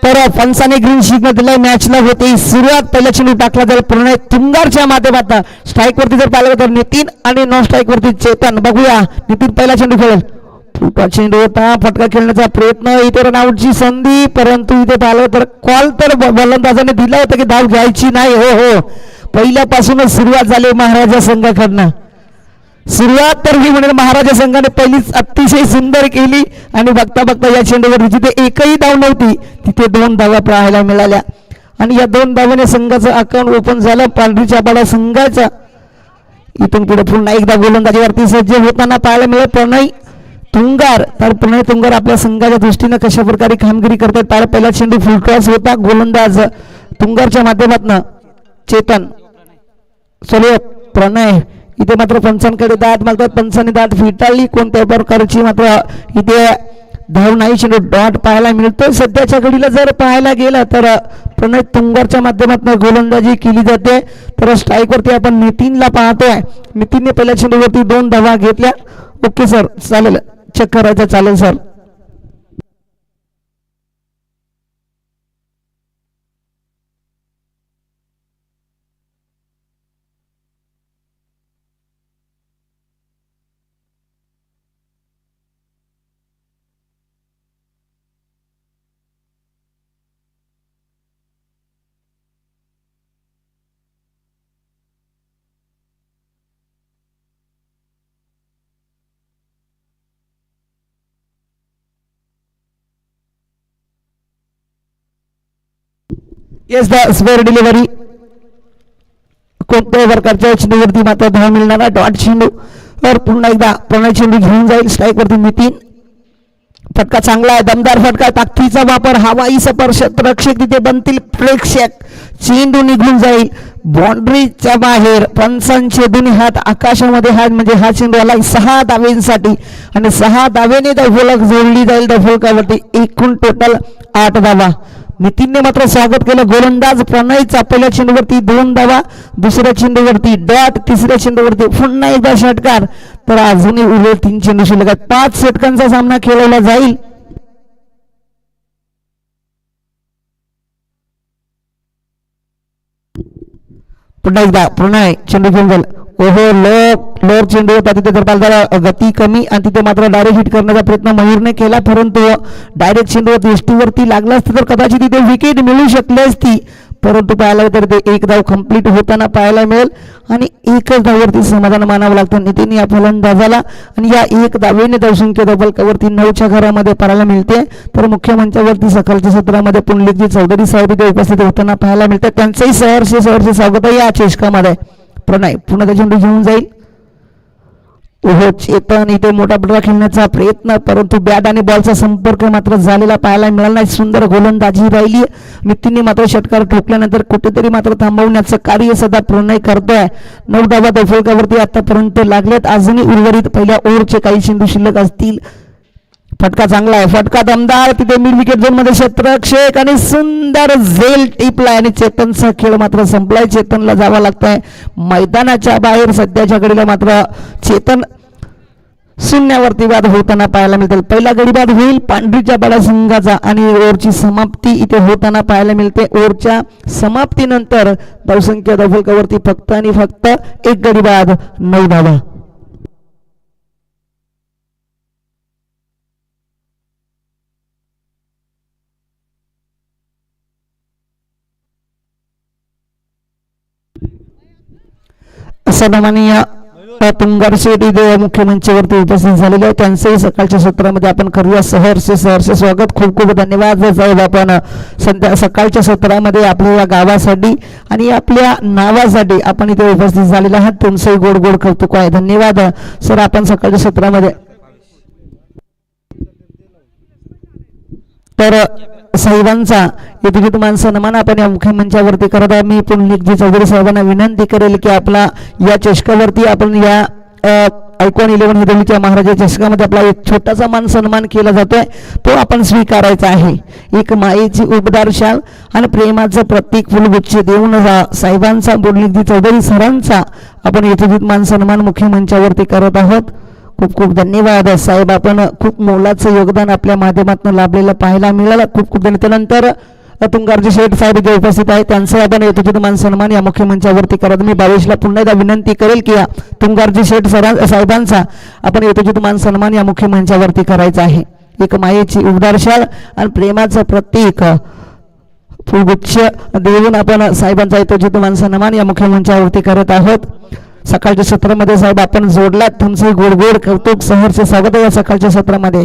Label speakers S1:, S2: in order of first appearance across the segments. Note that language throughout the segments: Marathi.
S1: तर पंचाने ग्रीन सिग्नल दिलाय. मॅचला होते सुरुवात. पहिला चेंडू टाकला जाईल प्रणय तुंगारच्या माध्यमातून. स्ट्राईक वरती जर पाहिलं तर नितीन आणि नॉन स्ट्राईक वरती चेतन. बघूया नितीन पहिला चेंडू खेळेल. फुटबॉल चेंडू होता. फटका खेळण्याचा प्रयत्न. इथे रनआउटची संधी, परंतु इथे पाहिलं तर कॉल तर गोलंदाजाने दिला होता की धाव घ्यायची नाही. हो पहिल्यापासूनच सुरुवात झाली महाराजा संघाकडनं. सुरुवात तर ही म्हणेल महाराजा संघाने पहिलीच अतिशय सुंदर केली आणि बघता बघता या चेंडूवर जिथे एकही धाव नव्हती तिथे 2 धावा पाहायला मिळाल्या आणि या 2 धावाने संघाचं अकाउंट ओपन झालं. पांढरी चापाडा संघाचा इथून पुढे पुन्हा एकदा गोलंदाजीवरती सज्ज होताना पाहायला मिळेल प्रणय तुंगार. तर प्रणय तुंगार आपल्या संघाच्या दृष्टीने कशा प्रकारे कामगिरी करतात. तर पहिला चेंडू फुल टॉस होता. गोलंदाज तुंगारच्या माध्यमातून चेतन चलो प्रणय. इथे मात्र पंचांकडे दाट मागतात. पंचांनी दाट फिटाळली. कोणत्या प्रकारची मात्र इथे धाव नाही. चेंडू डॉट पाहायला मिळतोय. सध्याच्या घडीला जर पाहायला गेलं तर प्रणय तुंगारच्या माध्यमातून गोलंदाजी केली जाते. तर स्ट्राईक वरती आपण नितीनला पाहतोय. नितीनने पहिल्या चेंडूवरती 2 धावा घेतल्या. ओके सर चालेल, चेक करायचं चालेल sir. Yes the square delivery. कोणत्याही प्रकारच्या चेंडूवरती मात्र धाव मिळणार. डॉट चेंडू तर पुन्हा एकदा प्रणय चेंडू घेऊन जाईल. स्ट्राईक वरती नितीन. फटका चांगला आहे, दमदार फटका. ताकदीचा वापर. हवाई स्पर्श. रक्षक तिथे बनतील प्रेक्षक. चेंडू निघून जाईल बाउंड्रीच्या बाहेर. पंचांचे दोन्ही हात आकाशामध्ये आहेत म्हणजे हा चेंडू आला 6 धावेंसाठी आणि 6 धावेने फलक जोडली जाईल. त्या फलकावरती एकूण टोटल 8 धावा. नितीनने मात्र स्वागत केलं. गोलंदाज प्रणयचा पहिल्या चेंडूवरती 2 धावा. दुसऱ्या चेंडूवरती डॉट. तिसऱ्या चेंडूवरती पुन्हा एकदा षटकार. तर अजूनही उर्वरित 3 चेंडू शिल्लक आहेत. 5 षटकांचा सामना खेळवला जाईल. पुन्हा एकदा प्रणय चेंडू घेऊन जाईल. ओहो लोअर चेंडू होता. तिथे तर पालदार गती कमी आणि तिथे मात्र डायरेक्ट हिट करण्याचा प्रयत्न मयूरने केला, परंतु डायरेक्ट चेंडू दृष्टीवरती लागला असता तर कदाचित तिथे विकेट मिळू शकली असती. परंतु पाहायला तर ते 1 धाव कंप्लीट होताना पाहायला मिळेल आणि 1च धाववरती समाधान मानावं लागतं नितीन या फलंदाजाला. आणि या 1 धावेने धावसंख्या फलकावरती 9च्या घरामध्ये पाहायला मिळते. तर मुख्य मंचावरती सकाळच्या सत्रामध्ये पुंडलिकजी चौधरी साहेब इथे उपस्थित होताना पाहायला मिळतात. त्यांचंही सहर्ष स्वागत आहे या चषकामध्ये. प्रणय पुन्हा त्या चेंडू घेऊन जाईल. ओहो चेतन इथे मोठा बटरा खेळण्याचा प्रयत्न, परंतु बॅट आणि बॉलचा संपर्क मात्र झालेला पाहायला मिळाला नाही. सुंदर गोलंदाजी राहिली. नितीनने मात्र षटकार ठोकल्यानंतर कुठेतरी मात्र थांबवण्याचं कार्य सध्या प्रणय करतोय. 9 धावा फलकावरती आतापर्यंत लागल्यात. अजूनही उर्वरित पहिल्या ओव्हरचे काही चेंडू शिल्लक असतील. फटका चांगला आहे. फटका दमदार. तिथे मिड विकेट झोन मध्ये क्षेत्ररक्षक आणि सुंदर झेल टिपलाय आणि चेतनचा खेळ मात्र संपलाय. चेतनला जावं लागतंय मैदानाच्या बाहेर. सध्याच्या घडीला मात्र चेतन शून्यावरती बाद होताना पाहायला मिळतील. पहिला गडी बाद होईल पांढरीच्या बडा संघाचा आणि ओव्हरची समाप्ती इथे होताना पाहायला मिळते. ओव्हरच्या समाप्तीनंतर धावसंख्या फलकावरती फक्त आणि फक्त 1 गडी बाद 9 धावा. सन्माननीय तुंगार शेठ इथे मुख्य मंचावरती उपस्थित झालेले आहे. त्यांचंही सकाळच्या सत्रामध्ये आपण करूया सहर्ष स्वागत. खूप खूप धन्यवाद साहेब. आपण सध्या सकाळच्या सत्रामध्ये आपल्या गावासाठी आणि आपल्या नावासाठी आपण इथे उपस्थित झालेले आहात. तुमचंही गोड गोड कौतुक आहे. धन्यवाद सर. आपण सकाळच्या सत्रामध्ये तर साहेबांचा येथे विद्यमान सन्मान आपण या मुख्य मंचावरती करत आहे. मी पुंडलिकजी चौधरी साहेबांना विनंती करेल की आपला या चषकावरती आपण या आयकॉन 11 हिरवीच्या महाराजा चषकामध्ये आपला एक छोटासा मान सन्मान केला जातोय. तो आपण स्वीकारायचा आहे. एक मायेची उबदार शाल आणि प्रेमाचं प्रतीक फुलगुच्छ देऊन साहेबांचा पुंडलिकजी चौधरी सरांचा आपण येथे विद्यमान सन्मान मुख्य मंचावरती करत आहोत. खूप खूप धन्यवाद साहेब. आपण खूप मोलाचं योगदान आपल्या माध्यमातून लाभलेलं पाहायला मिळालं. खूप खूप धन्यवाद. त्यानंतर तुंगारजी शेठ साहेब इथे उपस्थित आहेत. त्यांचे आपण यथोचित मान सन्मान या मुख्य मंचावरती करत मी भावेशला पुन्हा एकदा विनंती करेल की या तुंगारजी शेठ साहेबांचा आपण यथोचित मान सन्मान या मुख्य मंचावरती करायचा आहे. एक मायेची उबदारशाल आणि प्रेमाचं प्रतीक फुलगुच्छ देऊन आपण साहेबांचा यथोचित मान सन्मान या मुख्य मंचावरती करत आहोत. सकाळच्या सत्रामध्ये साहेब आपण जोडलात. तुमचे गोड गोड कौतुक सहर्ष स्वागत आहे या सकाळच्या सत्रामध्ये.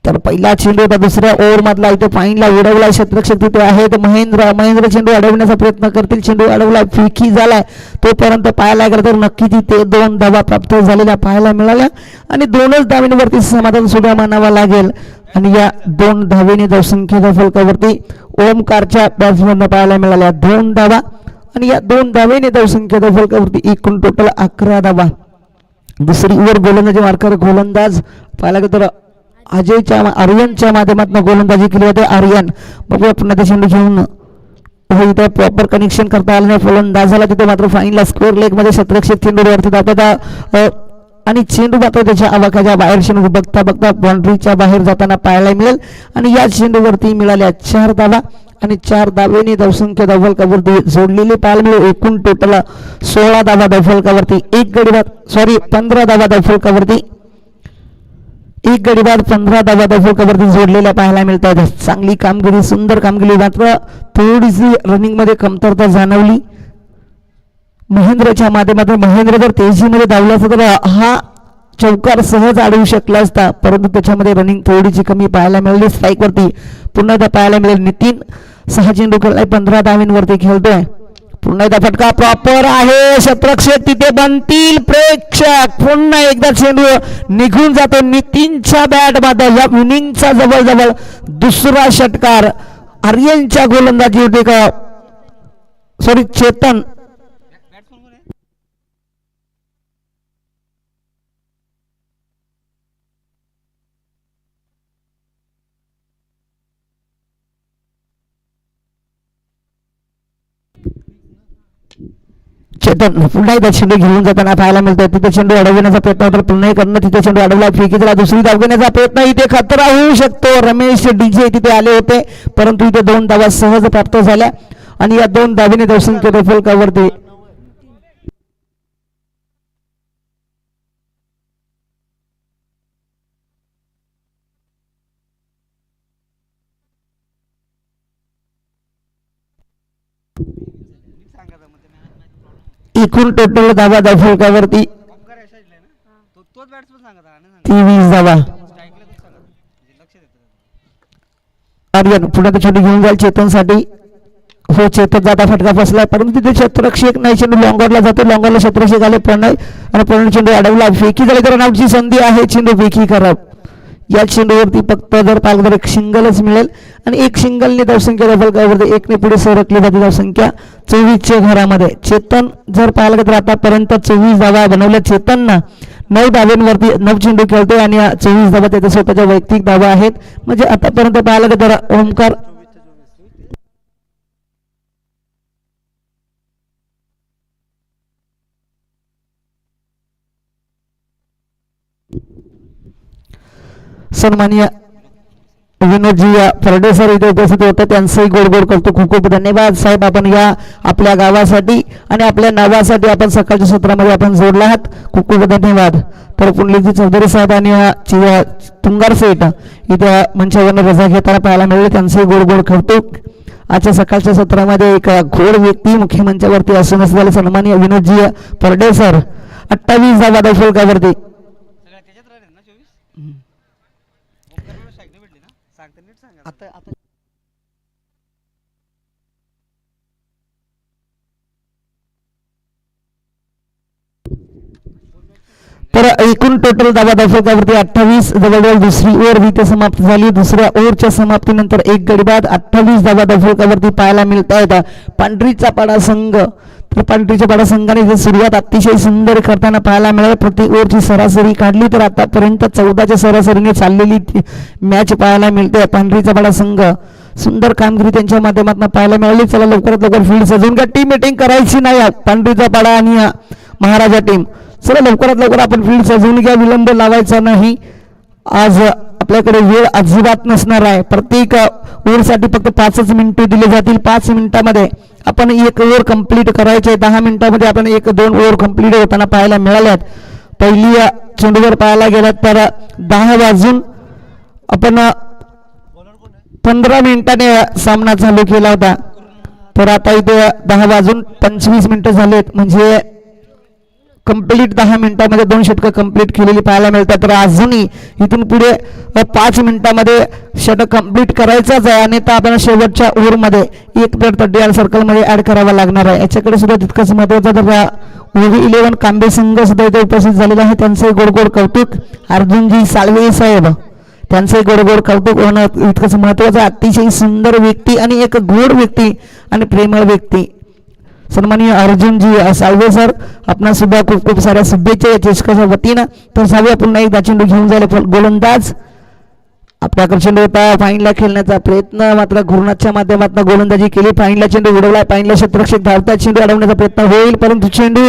S1: तर पहिला चेंडू होता दुसऱ्या ओव्हर मधला इथे फाईनला उडवला. क्षेत्ररक्षक तिथे आहेत महेंद्र चेंडू अडवण्याचा प्रयत्न करतील. चेंडू अडवला फिकी झालाय तोपर्यंत पाहायला गेला तर नक्की तिथे 2 धावा प्राप्त झालेल्या पाहायला मिळाल्या आणि 2च धावांवरती समाधान सुद्धा मानावा लागेल. आणि या 2 धावेने धावसंख्येच्या फलकावरती ओमकारच्या बॅट्समॅनला पाहायला मिळाल्या 2 धावा आणि या 2 धावेने धावसंख्येच्या फलकावरती एकूण टोटल 11 धावा. दुसरी ओव्हर गोलंदाजी मार्कर गोलंदाज पाहायला गेलं तर आर्यनच्या माध्यमातून गोलंदाजी केली होती. आर्यन बघूया पुन्हा ते चेंडू घेऊन इथे प्रॉपर कनेक्शन करता आलं नाही. फलंदाजाला तिथे मात्र फाईनला स्क्वेअर लेग मध्ये क्षेत्ररक्षक चेंडूवरती धावतात आणि चेंडू मात्र त्याच्या आवाकाच्या बाहेर चेंडू बघता बघता बाउंड्रीच्या बाहेर जाताना पाहायला मिळेल. आणि या चेंडूवरती मिळाल्या 4 धावा आणि 4 धावेने धावसंख्या धावफलकावरती जोडलेली पाहायला मिळेल. एकूण टोटल 16 धावा धावफलकावरती 15 धावा धावफलकावरती 1 गडी बाद 15 धावा धावफलकावरती जोडलेल्या पाहायला मिळतात. चांगली कामगिरी सुंदर कामगिरी मात्र थोडीशी रनिंग मध्ये कमतरता जाणवली महेंद्रच्या माध्यमातून. महेंद्र जर तेजीमध्ये धावला असता तर हा चौकार सहज अडवू शकला असता परंतु त्याच्यामध्ये रनिंग थोडीशी कमी पाहायला मिळाली. स्ट्राईक वरती पुन्हा एकदा पाहायला मिळेल. नितीन 6 चेंडू खेळलाय 15 धावांवरती खेळतोय. पुन्हा एकदा फटका प्रॉपर आहे. क्षेत्ररक्षक तिथे बनतील. प्रेक्षक पुन्हा एकदा चेंडू निघून जातो नितीनच्या बॅट मध्ये. या इनिंगचा जवळजवळ दुसरा षटकार आर्यनच्या गोलंदाजी होते का चेतन पुन्हा एकदा चेंडू घेऊन जाताना पाहायला मिळतोय. तिथे चेंडू अडवण्याचा प्रयत्न होता पुन्हा करणं. तिथे चेंडू अडवला फिकीला दुसरी धाव घेण्याचा प्रयत्न. इथे खतरा होऊ शकतो. रमेश डीजे तिथे आले होते परंतु इथे 2 धावा सहज प्राप्त झाल्या आणि या 2 धावेने धावसंख्येच्या फलकावरती एकूण टोटल धावा धावफलकावरती 23 धावा. आर्यन पुन्हा चेंडू घेऊन जाईल चेतनसाठी. हो चेतन जाता फटका फसला परंतु तिथे क्षेत्ररक्षक नाही. चेंडू लॉंगरला जातो. लॉंगरला क्षेत्ररक्षक आले प्रणय आणि प्रणय चेंडू अडवला. फेकी झाली तर रनआउटची संधी आहे. चेंडू फेकी करा. या चेंडूवरती फक्त जर पाहिलं तर 1 सिंगलच मिळेल आणि 1 सिंगलने धावसंख्या फलकावरती 1 ने पुढे सरकली जाते. धावसंख्या 24च्या घरामध्ये. चेतन जर पाहिलं तर आतापर्यंत 24 धावा बनवल्या चेतननं. 9 धावांवरती 9 चेंडू खेळतोय आणि 24 धावा त्याच्या स्वतःच्या वैयक्तिक धावा आहेत. म्हणजे आतापर्यंत पाहिलं तर ओमकार सन्माननीय विनोदजी फर्डेसर इथे उपस्थित होते. त्यांचंही गोड गोड करतो. खूप खूप धन्यवाद साहेब. आपण या आपल्या गावासाठी आणि आपल्या नावासाठी आपण सकाळच्या सत्रामध्ये आपण जोडला आहात. खूप खूप धन्यवाद. तर पुंडलिकजी चौधरी साहेब आणि तुंगार सेठ इथे मंचावर रजा घेताना पाहायला मिळाले. त्यांचंही गोड गोड कौतुक. आजच्या सकाळच्या सत्रामध्ये एक घोड व्यक्ती मुख्य मंचावरती असून असलेले सन्माननीय विनोदजी फर्डेसर 28 धावा धावफलकावरती. तर एकूण टोटल धावा धावफलकावरती 28. जवळजवळ दुसरी ओव्हर इथे समाप्त झाली. दुसऱ्या ओव्हरच्या समाप्तीनंतर 1 गडी बाद 28 धावा धावफलकावरती पाहायला मिळत आहेत. पांढरीचा पाडा संघ तर पांढरीच्या पाडा संघाने सुरुवात अतिशय सुंदर करताना पाहायला मिळाली. प्रति ओव्हरची सरासरी काढली तर आतापर्यंत 14च्या सरासरीने चाललेली मॅच पाहायला मिळते. पांढरीचा पाडा संघ सुंदर कामगिरी त्यांच्या माध्यमातून पाहायला मिळाली. चला लवकरात लवकर फील्ड सजवून घ्या. टीम मीटिंग करायची नाही. पांढरीचा पाडा आणि महाराजा टीम चला लवकरात लवकर आपण फील्ड सजवून घ्या, विलंब लावायचा नाही. आज आपल्याकडे वेळ अजिबात नसणार आहे. प्रत्येक ओव्हरसाठी फक्त 5च मिनिटं दिली जातील. 5 मिनिटामध्ये आपण एक ओव्हर कंप्लीट करायचे. 10 मिनिटामध्ये आपण 1-2 ओव्हर कंप्लीट होताना पाहायला मिळाल्यात. पहिली चेंडूवर पाहायला गेल्यात तर 10 वाजून आपण 15 मिनिटाने सामना चालू केला होता. तर आता इथे 10 वाजून 25 मिनिटं झालेत, म्हणजे कंप्लीट 10 मिनिटामध्ये 2 षटकं कंप्लीट केलेली पाहायला मिळतात. तर अजूनही इथून पुढे 5 मिनिटामध्ये षटक कंप्लीट करायचाच आहे आणि तर आपण शेवटच्या ओव्हरमध्ये एक प्लेअर तड्डियाल सर्कलमध्ये ॲड करावा लागणार आहे. याच्याकडे सुद्धा तितकंच महत्त्वाचं. तर OV11 कांबे संघ सुद्धा इथे उपस्थित झालेला आहे. त्यांचे गोडगोड कौतुक. अर्जुनजी साळवे साहेब त्यांचे गोडगोड कौतुक होणं इतकंच महत्त्वाचं. अतिशय सुंदर व्यक्ती आणि एक गोड व्यक्ती आणि प्रेमळ व्यक्ती सन्माननीय अर्जुनजी साळवे सर, आपणा सुद्धा खूप खूप साऱ्या शुभेच्छा या चषकाच्या वतीनं. तर सावया पुन्हा एकदा चेंडू घेऊन जायला गोलंदाज आपल्याकडे चेंडू होता. फाईनला खेळण्याचा प्रयत्न मात्र गुरुनाथच्या माध्यमातून गोलंदाजी केली. फाईनला चेंडू उडवला. फाईनला क्षेत्ररक्षक धावता चेंडू अडवण्याचा प्रयत्न होईल, परंतु चेंडू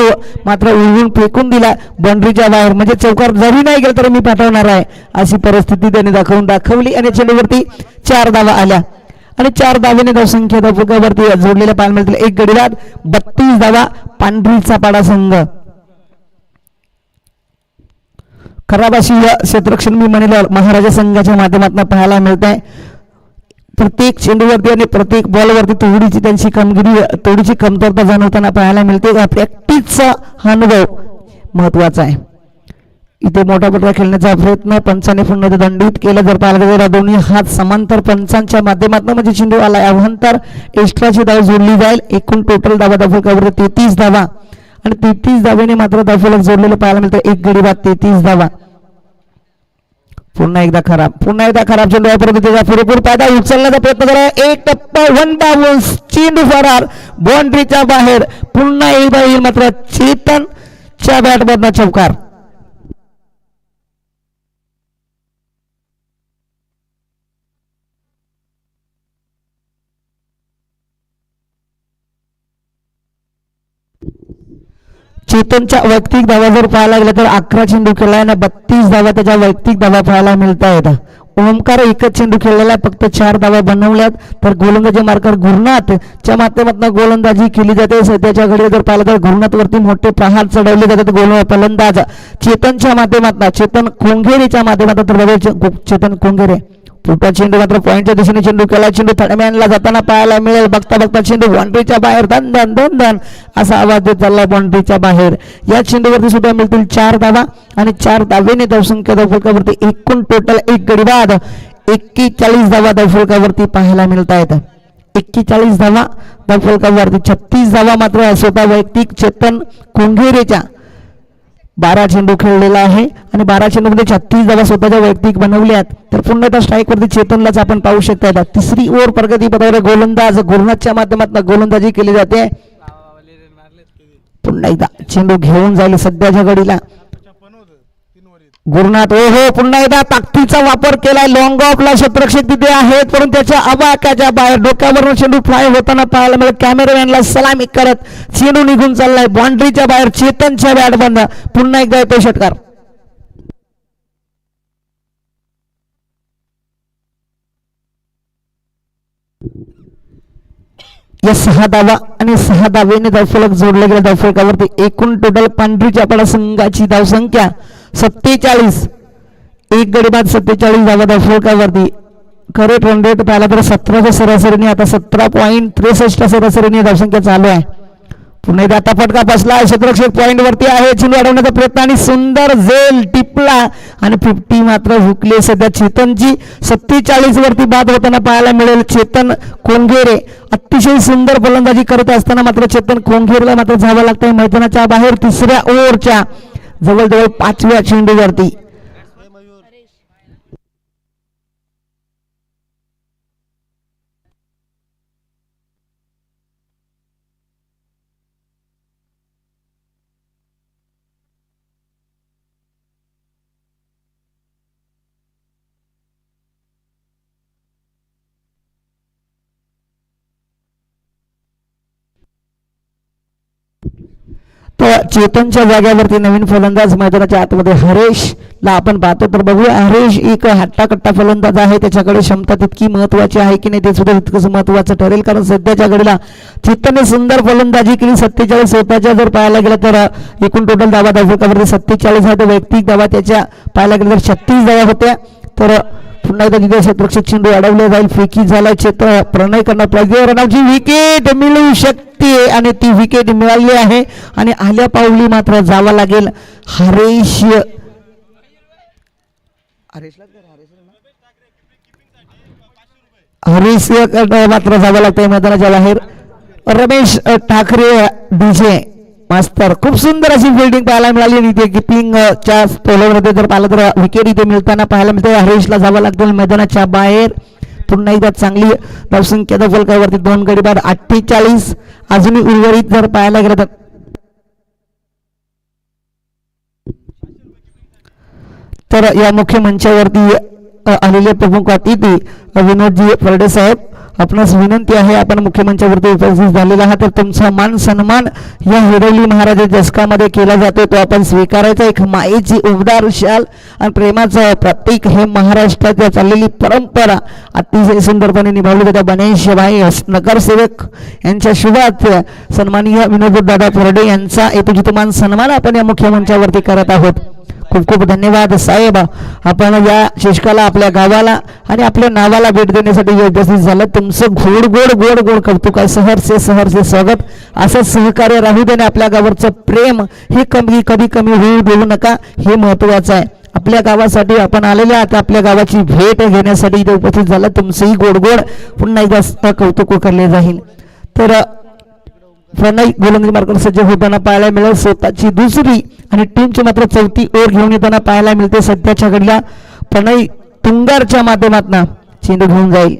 S1: मात्र उडवून फेकून दिला बाउंड्रीच्या बाहेर. म्हणजे चौकार जरी नाही गेला तर मी पाठवणार आहे अशी परिस्थिती त्यांनी दाखवली आणि चेंडूवरती 4 धावा आल्या आणि 4 धावेने धावसंख्या धावफलकावरती जोडलेल्या पाहायला मिळतील. एक गडीबाद 32 धावा पांढरीचा पाडा संघ. खराब अशी या क्षेत्ररक्षण मी म्हणेल महाराजा संघाच्या माध्यमातून पाहायला मिळत आहे. प्रत्येक चेंडूवरती आणि प्रत्येक बॉलवरती थोडीची त्यांची कामगिरी, थोडीची कमतरता जाणवताना पाहायला मिळते. प्रॅक्टिसचा हा अनुभव महत्वाचा आहे. इथे मोठा पटरा खेळण्याचा प्रयत्न पंचाने पुन्हा दंडित केला. जर पाहायला गेला दोन्ही हात समांतर पंचांच्या माध्यमातून म्हणजे चेंडू आला अवांतर एक्स्ट्राची धाव जोडली जाईल. एकूण टोटल धावा धावफलकावर 33 धावा आणि 33 धावेने मात्र धावफलक जोडलेलं पाहायला मिळतं. एक गडी बाद 33 धावा. पुन्हा एकदा खराब चेंडू आहे, परंतु त्याचा पुरेपूर फायदा उचलण्याचा प्रयत्न करा. एक टप्पा 1 बाउन्स चेंडू फरार बाउंड्रीच्या बाहेर. पुन्हा एकदा येईल मात्र चेतनच्या बॅटमधनं चौकार. चेतनच्या वैयक्तिक धावा जर पाहायला गेला तर 11 चेंडू खेळला आणि 32 धावा त्याच्या वैयक्तिक धावा पाहायला मिळत आहेत. ओमकार एकच चेंडू खेळलेला आहे, फक्त 4 धावा बनवल्यात. तर गोलंदाजी मार्कर गुरुनाथच्या माध्यमातून गोलंदाजी केली जाते. सध्याच्या घडी जर पाहिलं तर गुरुनाथवरती मोठे प्रहार चढवले जातात. फलंदाज चेतनच्या माध्यमातून, चेतन कोंघेरेच्या माध्यमातून चेतन कोंघेरे फुटा चेंडू मात्र पॉईंटच्या दिशेने चेंडू केला. चेंडू थर्डमॅनला जाताना पाहायला मिळेल. बघता चेंडू बाउंड्रीच्या बाहेर धन धन धन धन असा आवाज देत चालला बाउंड्रीच्या बाहेर. या चेंडूवरती सुद्धा मिळतील 4 धावा आणि 4 धावेने धावसंख्या धावफलकावरती एकूण टोटल एक गडी बाद 41 धावा धावफलकावरती पाहायला मिळत आहेत. 41 धावा धावफलकावरती 36 धावा मात्र स्वतः वैयक्तिक चेतन कोंघेरेच्या 12 चेंडू खेळलेला आहे आणि 12 चेंडूमध्ये 36 धावा स्वतःच्या वैयक्तिक बनवल्यात. तर पुन्हा त्या स्ट्राईकवरती चेतनलाच आपण पाहू शकता. तिसरी ओव्हर प्रगती पथावर गोलंदाज गुरुनाथच्या माध्यमातून गोलंदाजी केली जाते. पुन्हा एकदा चेंडू घेऊन जाईल सध्याच्या घडीला गुरुनाथ. हो पुन्हा एकदा ताकदीचा वापर केलाय. लॉंग ऑफला क्षेत्ररक्षक तिथे आहेत, परंतु त्याच्या आवाक्याच्या बाहेर डोक्यावर चेंडू फ्लाय होताना पाहायला मिळेल. कॅमेरामॅनला सलामी करत चेंडू निघून चाललाय बाउंड्रीच्या बाहेर. चेतनच्या बॅट बंद. पुन्हा एकदा येतो षटकार. या 6 धावा आणि 6 धावेने धावफलक जोडले गेले. धावफलकावरती एकूण टोटल पांढरीच्या पाडा संघाची धावसंख्या 47. एक गडी बाद 47 धावा धावफलकावरती. करेक्ट रन रेट पाहिला तर 17च्या सरासरीने आता 17.63 सरासरीने धावसंख्या चालू आहे. पुन्हा एकदा आता फटका बसला. क्षेत्ररक्षक पॉइंट वरती आहे. चेंडू अडवण्याचा प्रयत्न आणि सुंदर झेल टिपला आणि 50 मात्र हुकले. सध्या चेतनची 47 वरती बाद होताना पाहायला मिळेल. चेतन कोंघेरे अतिशय सुंदर फलंदाजी करत असताना मात्र चेतन कोंघेरेला मात्र जावं लागतंय मैदानाच्या बाहेर. तिसऱ्या ओव्हरच्या जवळजवळ 5व्या चेंडूवरती. तर चेतनच्या जाग्यावरती नवीन फलंदाज मैदानाच्या आतमध्ये हरेशला आपण पाहतो. तर बघूया हरेश एक हट्टाकट्टा फलंदाज आहे, त्याच्याकडे क्षमता तितकी महत्वाची आहे की नाही ते सुद्धा तितकंच महत्वाचं ठरेल. कारण सध्याच्या घडीला चेतनने सुंदर फलंदाजी केली. 47 स्वतःच्या जर पाहायला गेलं तर एकूण टोटल धावा धावकावरती 47 आहे, तर वैयक्तिक धावा त्याच्या पाहायला गेलं तर 36 धावा होत्या. तर पुन्हा एकदा तिथे क्षेत्ररक्षक चेंडू अडवले जाईल, फेकी झाला क्षेत्र प्रणय करणार पाहिजे. रनआउटची विकेट मिळू शकते आणि ती विकेट मिळाली आहे आणि आल्या पावली मात्र जावं लागेल हरेश मात्र जावं लागतंय मैदानाच्या बाहेर. रमेश ठाकरे डीजे मास्तर खूप सुंदर अशी फिल्डिंग पाहायला मिळाली आणि इथे किपिंगच्या स्पेलरमध्ये जर पाहिलं तर विकेट इथे मिळताना पाहायला मिळते. हरेशला जावं लागतं मैदानाच्या बाहेर. पुन्हा एकदा चांगली धावसंख्या फलकावरती 2 गडी बाद 48. अजूनही उर्वरित जर पाहायला गेलं तर या मुख्य मंचावरती आलेले प्रमुख अतिथी विनोदजी फरडे साहेब, आपणास विनंती आहे आपण मुख्यमंचावरती उपस्थित झालेला आहात तर तुमचा मान सन्मान या हिरवली महाराजा जसकामध्ये केला जातो, तो आपण स्वीकारायचा. एक मायेची उबदार शाल आणि प्रेमाचं प्रतीक हे महाराष्ट्रात चाललेली परंपरा अतिशय सुंदरपणे निभावली जाते. गणेशभाई नगरसेवक यांच्या शुभात सन्माननीय विनोददादा फरडे यांचा यथोचितमान सन्मान आपण या मुख्यमंचावरती करत आहोत. खूप खूप धन्यवाद साहेब, आपण या शिष्काला आपल्या गावाला आणि आपल्या नावाला भेट देण्यासाठी उपस्थित झालं. तुमचं गोड गोड गोड गोड कौतुक आहे. सहर्षे स्वागत. असं सहकार्य राहू देणे. आपल्या गावाचं प्रेम हे कधी कमी होऊ देऊ नका, हे महत्वाचं आहे. आपल्या गावासाठी आपण आलेले आहात, आपल्या गावाची भेट घेण्यासाठी इथे उपस्थित झालं. तुमचंही गोड गोड पुन्हा एकदा कौतुक करले जाईल. तर प्रणय गोलंदाजी मार्गावर सज्ज होताना पाहायला मिळेल. स्वतःची दुसरी आणि टीमची मात्र 4थी ओव्हर घेऊन येताना पाहायला मिळते. सध्याच्या घडीला प्रणय तुंगारच्या माध्यमातून चेंडू घेऊन जाईल.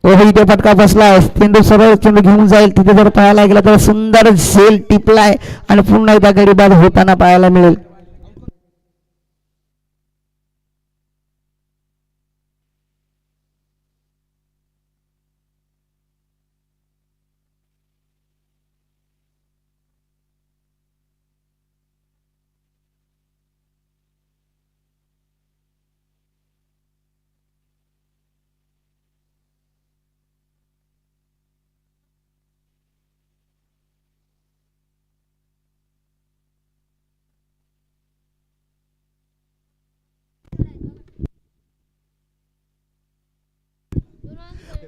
S1: ओहो इथे फटका बसलाय, चेंडू सरळ चेंडू घेऊन जाईल. तिथे जर पाहायला गेला तर सुंदर झेल टिपलाय आणि पुन्हा एकदा गडी बाद होताना पाहायला मिळेल.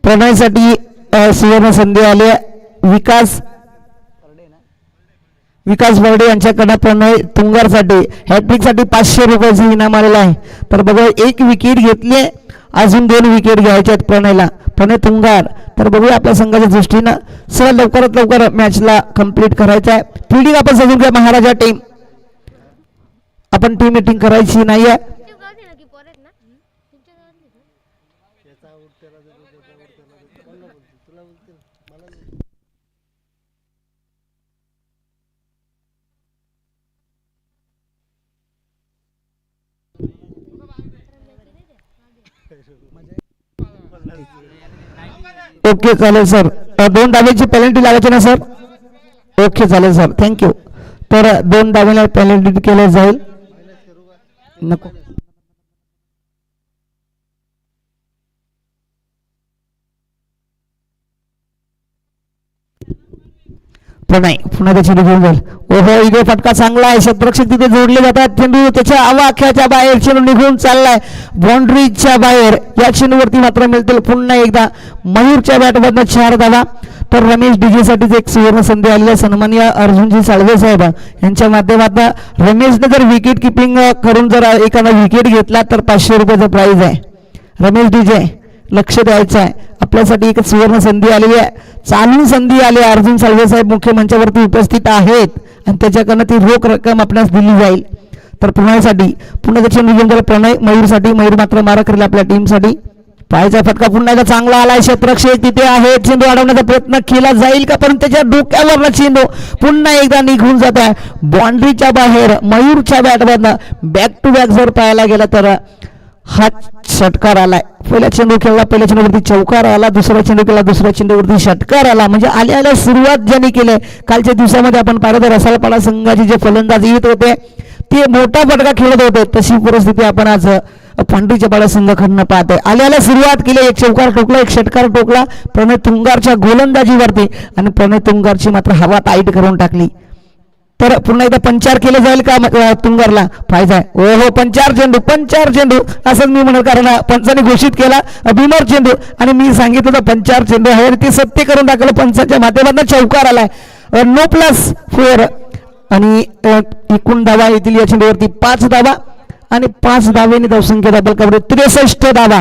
S1: प्रणयसाठी सुवर्ण संधी आली. विकास बर्डे यांच्याकडे प्रणय तुंगारसाठी हॅट्रिकसाठी 500 रुपयाचे इनाम आलेलं आहे. तर बघा 1 विकेट घेतली, अजून 2 विकेट घ्यायचे आहेत प्रणयला. प्रणय तुंगार तर बघूया आपल्या संघाच्या दृष्टीनं सर लवकरात लवकर मॅचला कंप्लीट करायचं आहे. फिल्डिंग आपण सजून घ्या महाराजा टीम. आपण टीम मीटिंग करायची नाहीये. ओके चालेल सर. 2 धाब्याची पेनल्टी लागायची ना सर? ओके चालेल सर, थँक्यू. तर 2 धाब्याला पेनल्टी केलं जाईल. नको प्रणय पुन्हा त्याची घेऊन जाईल. ओहो इथे फटका चांगला आहे. क्षेत्ररक्षक तिथे जोडले जातात. चेंडू त्याच्या आवाक्याच्या बाहेर चेंडू निघून चाललाय बाउंड्रीच्या बाहेर. या चेंडूवरती मात्र मिळतील पुन्हा एकदा मयूरच्या बॅटमधनं 4 धावा. तर रमेश डीजे साठी एक सुवर्ण संधी आलेली आहे. सन्माननीय अर्जुनजी साळवे साहेब यांच्या माध्यमातून रमेशने जर विकेट किपिंग करून जर एखादा विकेट घेतला तर 500 रुपयाचा प्राइज आहे. रमेश डीजे लक्ष द्यायचं आहे. आपल्यासाठी एक सुवर्ण संधी आलेली आहे. चालू संधी आली. अर्जुन साळवे साहेब मुख्य मंचावरती उपस्थित आहेत आणि त्याच्याकडनं ती रोख रक्कम आपल्यास दिली जाईल. तर प्रणयसाठी पुन्हा त्याचे नियोजन झालं. प्रणय मयूरसाठी, मयूर मात्र मारा करेल आपल्या टीमसाठी. पायाचा फटका पुन्हा एकदा चांगला आलाय. क्षेत्ररक्षक तिथे आहे. चेंडू अडवण्याचा प्रयत्न केला जाईल का, परंतु त्याच्या डोक्यावरला चेंडू पुन्हा एकदा निघून जात आहे बाउंड्रीच्या बाहेर. मयूरच्या बॅटमधनं बॅक टू बॅक जर पाहायला गेला तर हा षटकार आलाय. पहिला चेंडू खेळला, पहिल्या चेंडूवरती चौकार आला, दुसरा चेंडू खेळला, दुसऱ्या चेंडूवरती षटकार आला. म्हणजे आल्या आल्या सुरुवात ज्यांनी केली कालच्या दिवसामध्ये आपण पाहिलं तर रसालपाडा संघाचे जे फलंदाज येत होते ते मोठा फटका खेळत होते. तशी परिस्थिती आपण आज पांढरीच्या पाडा संघाकडनं पाहतोय. आल्याला सुरुवात केली, एक चौकार ठोकला, एक षटकार ठोकला प्रणय तुंगारच्या गोलंदाजीवरती आणि प्रणय तुंगारची मात्र हवा टाईट करून टाकली. तर पुन्हा एकदा पंचार केलं जाईल का तुंगारला? फायदा आहे. हो पंचार चेंडू असंच मी म्हणेल, कारण पंचाने घोषित केला भीमर चेंडू आणि मी सांगितलं तर पंचार चेंडू आहे आणि ते सत्य करून टाकलं. पंचाच्या माध्यमातून चौकार आलाय. नो प्लस 4 आणि एकूण धावा येतील या चेंडूवरती 5 धावा आणि 5 धावेने धावसंख्या धावफलकावर 63 धावा.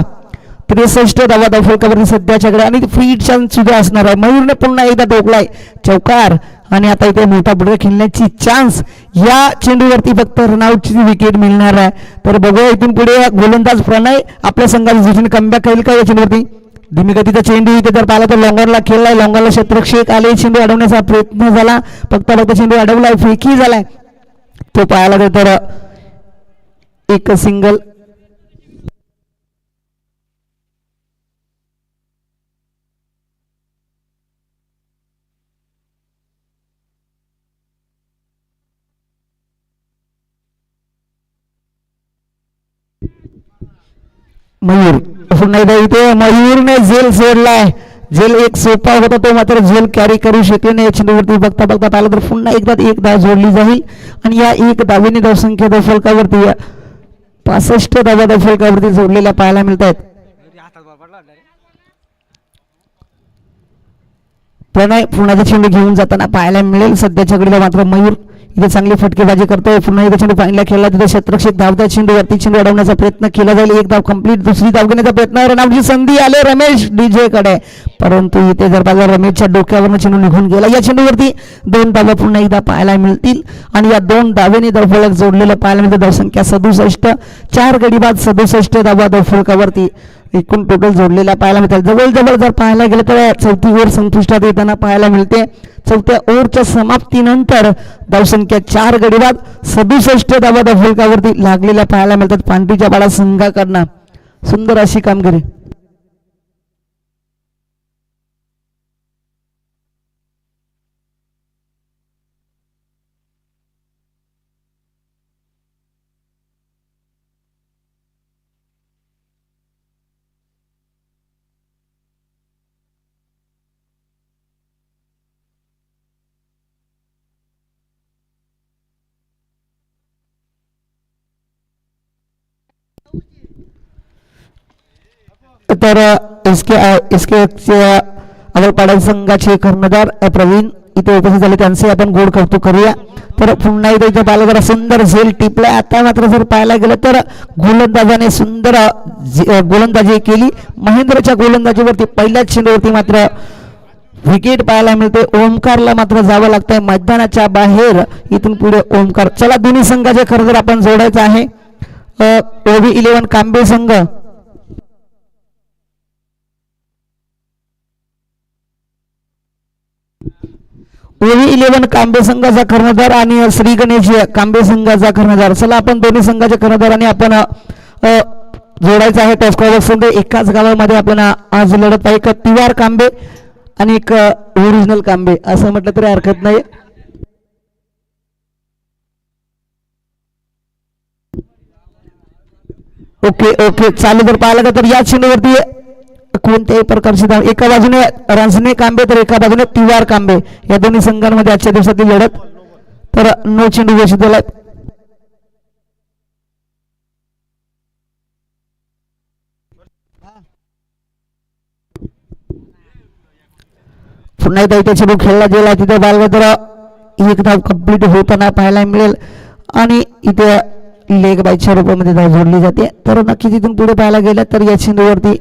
S1: 63 धावा धावफलकावरती सध्याच्याकडे आणि फ्री चान्स सुद्धा असणार आहे. मयूरने पुन्हा एकदा ठोकलाय चौकार आणि आता इथे मोठा फटका खेळण्याची चान्स या चेंडूवरती फक्त रनआउटची विकेट मिळणार आहे. तर बघूया इथून पुढे गोलंदाज प्रणय आपल्या संघाच्या दृष्टीने कमबॅक करेल का या चेंडूवरती? धीमी गतीचा चेंडू इथे जर पाहिला तर लॉंगरला खेळलाय, लॉंगरला क्षेत्रक्षेक आले, चेंडू अडवण्याचा प्रयत्न झाला, फक्त चेंडू अडवलाय, फेकी झालाय. तो पाहायला तर एक सिंगल. मयूर पुन्हा एकदा इथे मयूरने झेल सोडलाय. झेल एक सोपा होता तो मात्र झेल कॅरी करू शकले नाही. चेंडूवरती बघता बघता पाहिलं तर पुन्हा एकदा एक धाव जोडली जाईल आणि या एक धावेने धावसंख्या धावफलकावरती 65 धावा धावफलकावरती जोडलेल्या पाहायला मिळत आहेत. प्रणय पुन्हा चेंडू घेऊन जाताना पाहायला मिळेल. सध्याच्या घडीला मात्र मयूर इथे चांगली फटकेबाजी करतोय. पुन्हा एकदा चेंडू पाहिला खेळला, तिथे क्षेत्रक्षेक धावता चेंडूवरती चेंडू अडवण्याचा प्रयत्न केला जाईल. एक धाव कंप्लीट, दुसरी धाव घेण्याचा प्रयत्न, रनआउटची संधी आले रमेश डीजे कडे, परंतु इथे जर पाहिलं रमेशच्या डोक्यावरनं चेंडू निघून गेला. या चेंडूवरती 2 धावा पुन्हा एकदा पाहायला मिळतील आणि या 2 धावेने धावफलक जोडलेलं पाहायला मिळतं. धावसंख्या 67, 4 गडी बाद 67 धावा धावफलकावरती एकूण टोटल जोडलेल्या पाहायला मिळतात. जवळजवळ जर पाहायला गेलं तर चौथी ओव्हर संपुष्टात येताना पाहायला मिळते. चौथ्या ओव्हरच्या समाप्तीनंतर धावसंख्या 4 गडी बाद 67 धावा धावफलकावरती लागलेल्या पाहायला मिळतात. पांढरीच्या पाडा संघाकडनं सुंदर अशी कामगिरी. तर इसके अवलपाडा संघाचे कर्णधार प्रवीण इथे उपस्थित झाले, त्यांचे आपण गोड कौतुक करूया. तर पुन्हा एकदा इथे पाहिलं जरा सुंदर झेल टिपलाय. आता मात्र जर पाहायला गेलं तर गोलंदाजाने सुंदर गोलंदाजी केली. महेंद्रच्या गोलंदाजीवरती पहिल्याच चेंडूवरती मात्र विकेट पाहायला मिळते. ओमकारला मात्र जावं लागतंय मैदानाच्या बाहेर. इथून पुढे ओमकार. चला दोन्ही संघाचे कर्णधार आपण जोडायचं आहे. ओव्ही 11 कांबे संघ ओव्ही 11 कांबे संघाचा कर्णधार आणि श्री गणेश कांबे संघाचा कर्णधार. चला आपण दोन्ही संघाच्या कर्णधाराने आपण जोडायचं आहे. टॉस्कॉबॉक्समध्ये एकाच गावामध्ये आपण आज लढत आहे. एक तिवार कांबे आणि एक ओरिजिनल कांबे असं म्हटलं तरी हरकत नाही. ओके चालू जर पाहिलं तर या चेंडूवरती कोणत्याही प्रकारची धाव, एका बाजूने रणसने कांबे तर एका बाजूने तिवार कांबे, या दोन्ही संघांमध्ये आजच्या दिवसातील लढत. तर नो चेंडू घोषित झाला. पुन्हा एकदा इथे चेंडू खेळला गेला, तिथे बालगा तर एक धाव कंप्लीट होताना पाहायला मिळेल आणि इथे लेग बायच्या रूपामध्ये धाव जोडली जाते. तर नक्की तिथून पुढे पाहायला गेलं तर या चेंडूवरती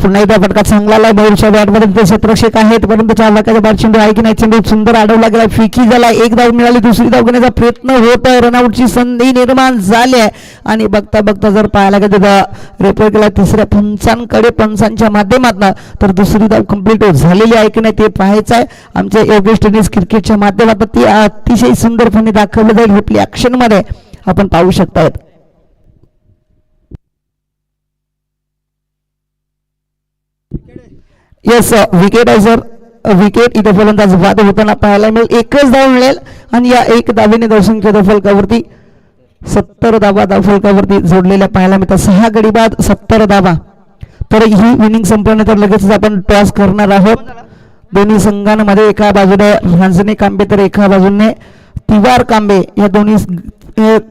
S1: पुन्हा एकदा फटका चांगला आला मयूरच्या बॅटमध्ये. तिथे क्षेत्ररक्षक आहेत परंतु 4 लाखाचा बॅट चेंडू आहे की नाही, चेंडू सुंदर अडवला गेला, फिकी झाला. एक धाव मिळाली, दुसरी धाव घेण्याचा प्रयत्न होत आहे, रनआउटची संधी निर्माण झाली आहे. आणि बघता बघता जर पाहायला गेलं रेफर केला तिसऱ्या पंचांकडे, पंचांच्या माध्यमातून, तर दुसरी धाव कंप्लीट झालेली आहे की नाही ते पाहायचं आहे. आमच्या योगेश टेनिस क्रिकेटच्या माध्यमातून ती अतिशय सुंदरपणे दाखवलं जाईल रिप्ले ॲक्शनमध्ये आपण पाहू शकता. येस विकेट आहे सर, विकेट. इथे फलंदाज बाद होताना पाहायला मिळेल, एकच धाव मिळेल आणि या एक धावेने धावसंख्या फलकावरती 70 धावा धावफलकावरती जोडलेल्या पाहायला मिळतात. 6 गडी बाद 70 धावा. तर ही विनिंग संपल्यानंतर लगेचच आपण टॉस करणार आहोत. दोन्ही संघांमध्ये एका बाजूने रांजणे कांबे तर एका बाजूने तिवार कांबे या दोन्ही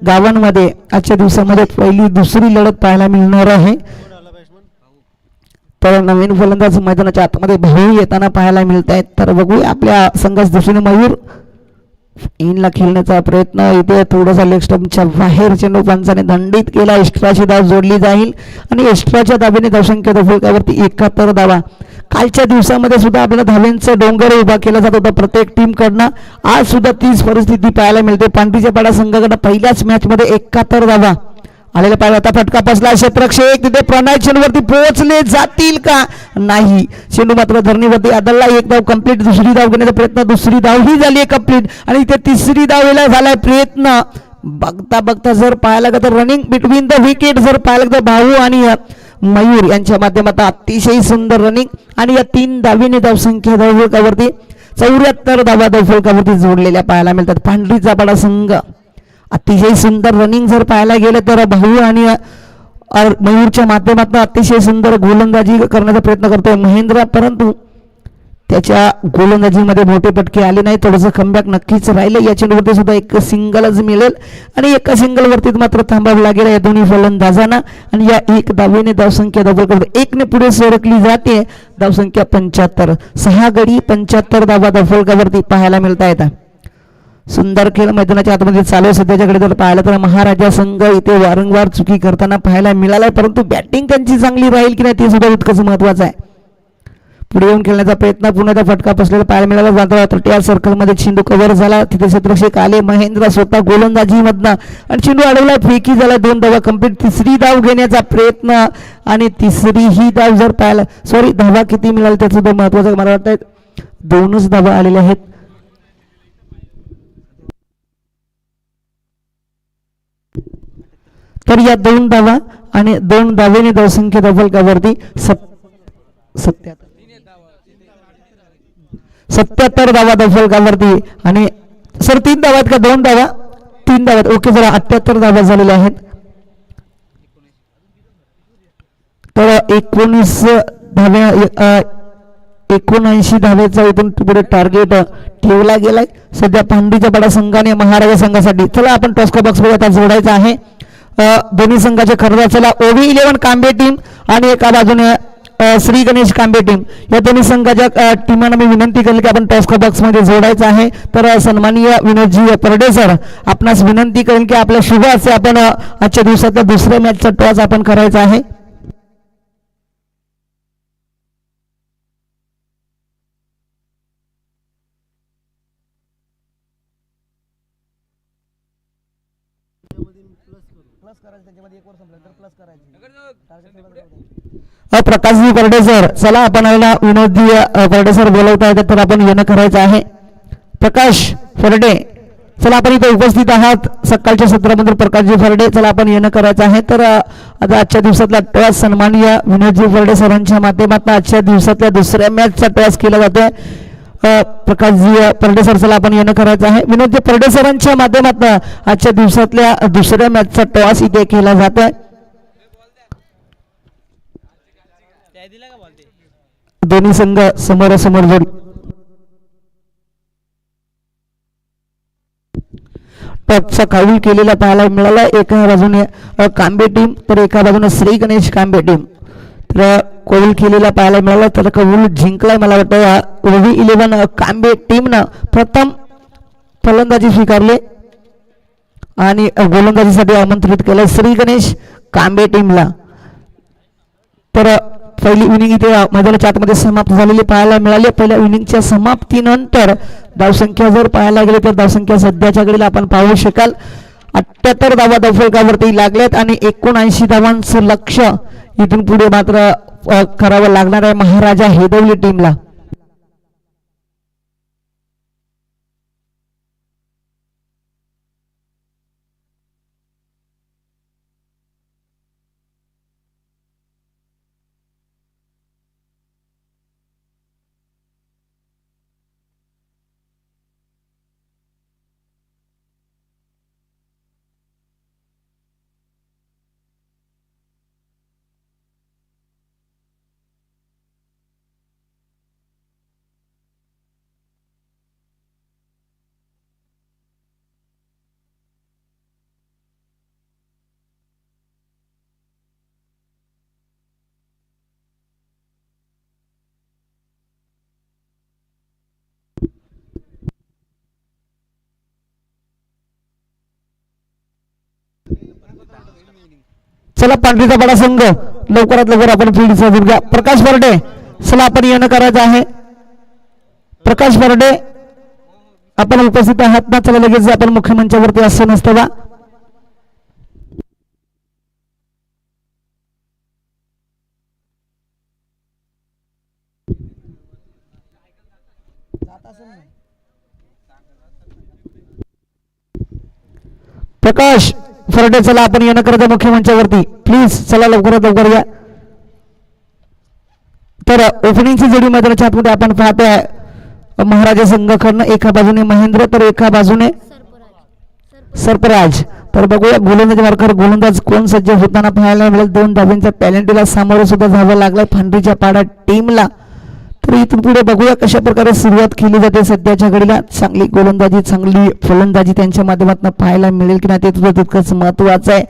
S1: गावांमध्ये आजच्या दिवसामध्ये पहिली दुसरी लढत पाहायला मिळणार आहे. तर नवीन फलंदाज मैदानाच्या आतमध्ये भाऊ येताना पाहायला मिळत आहेत. तर बघूया आपल्या संघाच्या दृष्टीने मयूर इनला खेळण्याचा प्रयत्न, इथे थोडासा लेग स्टंपच्या बाहेर चेंडू पंचाने दंडित केला. एक्स्ट्राची धाव जोडली जाईल आणि एक्स्ट्राच्या धावेने धावसंख्या फलकावरती 71 धावा. कालच्या दिवसामध्ये सुद्धा आपल्याला धाव्यांचा डोंगर उभा केला जात होता प्रत्येक टीमकडनं. आज सुद्धा तीच परिस्थिती पाहायला मिळते. पांढरीच्या पाडा संघाकडनं पहिल्याच मॅचमध्ये 71 धावा आलेला पाहिजे. आता फटका बसला, क्षेत्ररक्षक तिथे प्रणय चेंडूवरती पोहोचले जातील का नाही, चेंडू मात्र धरणीवरती आदळला. एक धाव कंप्लीट, दुसरी धाव घेण्याचा प्रयत्न, दुसरी धाव ही झाली कंप्लीट आणि इथे तिसरी धावेला झालाय प्रयत्न. बघता बघता जर पाहायला गेलं तर रनिंग बिटवीन द विकेट जर पाहायला गेलं भाऊ आणि मयूर यांच्या माध्यमातून अतिशय सुंदर रनिंग आणि या 3 धावेने धावसंख्या धावफलकावरती 74 धावा धावफलकावरती जोडलेल्या पाहायला मिळतात. पांढरीचा पाडा संघ अतिशय सुंदर रनिंग जर पाहायला गेलं तर भाऊ आणि मयूरच्या माध्यमातून अतिशय सुंदर गोलंदाजी करण्याचा प्रयत्न करतोय महेंद्र, परंतु त्याच्या गोलंदाजीमध्ये मोठे पटके आले नाही. थोडंसं कमबॅक नक्कीच राहिलं. या चेंडूवरती सुद्धा एक सिंगलच मिळेल आणि एका सिंगलवरतीच मात्र थांबावं लागेल या दोन्ही फलंदाजांना. आणि या एक धावेने धावसंख्या धावफलकावरती 1 ने पुढे सरकली जाते. धावसंख्या 75, 6 गडी 75 धावा धावफलकावरती पाहायला मिळत आहेत. सुंदर खेळ मैदानाच्या आतमध्ये चालू आहे. सध्याच्याकडे जर पाहिलं तर महाराजा संघ इथे वारंवार चुकी करताना पाहायला मिळालाय, परंतु बॅटिंग त्यांची चांगली राहील की नाही ते सुद्धा तितकंच महत्वाचं आहे. पुढे येऊन खेळण्याचा प्रयत्न, पुन्हा फटका बसलेला पाहायला मिळाला. मात्र तृतीय सर्कलमध्ये चेंडू कव्हर झाला. तिथे क्षेत्ररक्षक आले, महेंद्र स्वतः गोलंदाजी मधनं आणि चेंडू अडवला, फेकी झाला. 2 धावा कंप्लीट. तिसरी धाव घेण्याचा प्रयत्न आणि तिसरी ही धाव जर पाहायला धावा किती मिळाली त्याचं सुद्धा महत्वाचं मला वाटतं. 2च धावा आलेल्या आहेत. तर या 2 धावा आणि 2 धावेने धावसंख्या धावफलकावरती 77 धावा धावफलकावरती आणि सर 3 धावा आहेत का 2 धावा 3 धावा ओके जरा 78 धावा झालेल्या आहेत. तर 79 धावेचा इथून पुढे टार्गेट ठेवला गेलाय सध्या पांढरीच्या पाडा संघाने महाराजा संघासाठी. चला आपण टॉस्को बॉक्स मध्ये आता जोडायचा आहे दोन्ही संघाचे खरं. चला OV11 कांबे टीम आणि एका बाजूने श्री गणेश कांबे टीम या दोन्ही संघाच्या टीमांना मी विनंती करेल की आपण टॉस्को बॉक्स मध्ये जोडायचं आहे. तर सन्माननीय विनोदजी परडे सर आपणास विनंती करेल की आपल्या शुभ असे आपण आजच्या दिवसातल्या दुसऱ्या मॅचचा टॉस आपण करायचा आहे. प्रकाशजी परडे सर चला आपण विनोदजी परडे सर बोलवता येतात तर आपण येणं करायचं आहे. प्रकाश फरडे चला आपण इथे उपस्थित आहात सकाळच्या सत्रामध्ये. प्रकाशजी फरडे चला आपण येणं करायचं आहे. तर आता आजच्या दिवसातला टॉस सन्माननीय विनोदजी फरडे सरांच्या माध्यमातून आजच्या दिवसातल्या दुसऱ्या मॅचचा टॉस केला जातोय. प्रकाशजी परडे सर चला आपण येणं करायचं आहे. विनोदजी परडे सरांच्या माध्यमातून आजच्या दिवसातल्या दुसऱ्या मॅचचा टॉस इथे केला जातोय. दोन्ही संघ समोरासमोर जोडी. टॉपचा काऊल केलेला पाहायला मिळाला. एका बाजूने कांबे टीम तर एका बाजूने श्री गणेश कांबे टीम. तर कौल केलेला पाहायला मिळाला. तर कौल जिंकलाय मला वाटतं. OV11 कांबे टीमनं प्रथम फलंदाजी स्वीकारले आणि गोलंदाजीसाठी आमंत्रित केलं श्री गणेश कांबे टीमला. तर पहिली इनिंग इथे मैदानाच्या आतमध्ये समाप्त झालेली पाहायला मिळाली. पहिल्या इनिंगच्या समाप्तीनंतर धावसंख्या जर पाहायला गेले तर धावसंख्या सध्याच्या घडीला आपण पाहू शकाल 78 धावा धावफलकावरती लागल्यात आणि 79 धावांचं लक्ष्य इथून पुढे मात्र करावं लागणार आहे महाराजा हेदवली टीमला. चला पांढरीचा बडा संघ लवकरात लवकर आपण फील्डचा घ्या. प्रकाश बर्डे चला आपण येणं करायचं आहे. प्रकाश बर्डे आपण उपस्थित आहात ना. चला लगेच आपण मुख्य मंचावरती असं नसतं बा. प्रकाश फरडे चला आपण येणं करायचं मुख्य मंचावरती प्लीज. चला लवकरात लवकर या. तर ओपनिंगची जोडी मैदानाच्या आतमध्ये आपण पाहतोय महाराजा संघाकडनं एका बाजूने महेंद्र तर एका बाजूने सरपराज. तर बघूया गोलंदाज मार्कर गोलंदाज कोण सज्ज होताना पाहायला मिळेल. 2 धाब्यांच्या पॅलेंटीला सामोरं सुद्धा जावं लागलंय फांडरीच्या पाडा टीमला. तर इथून पुढे बघूया कशा प्रकारे सुरुवात केली जाते. सध्याच्या घडीला चांगली गोलंदाजी चांगली फलंदाजी त्यांच्या माध्यमातून पाहायला मिळेल की नाही ते तुझं तितकंच महत्वाचं आहे.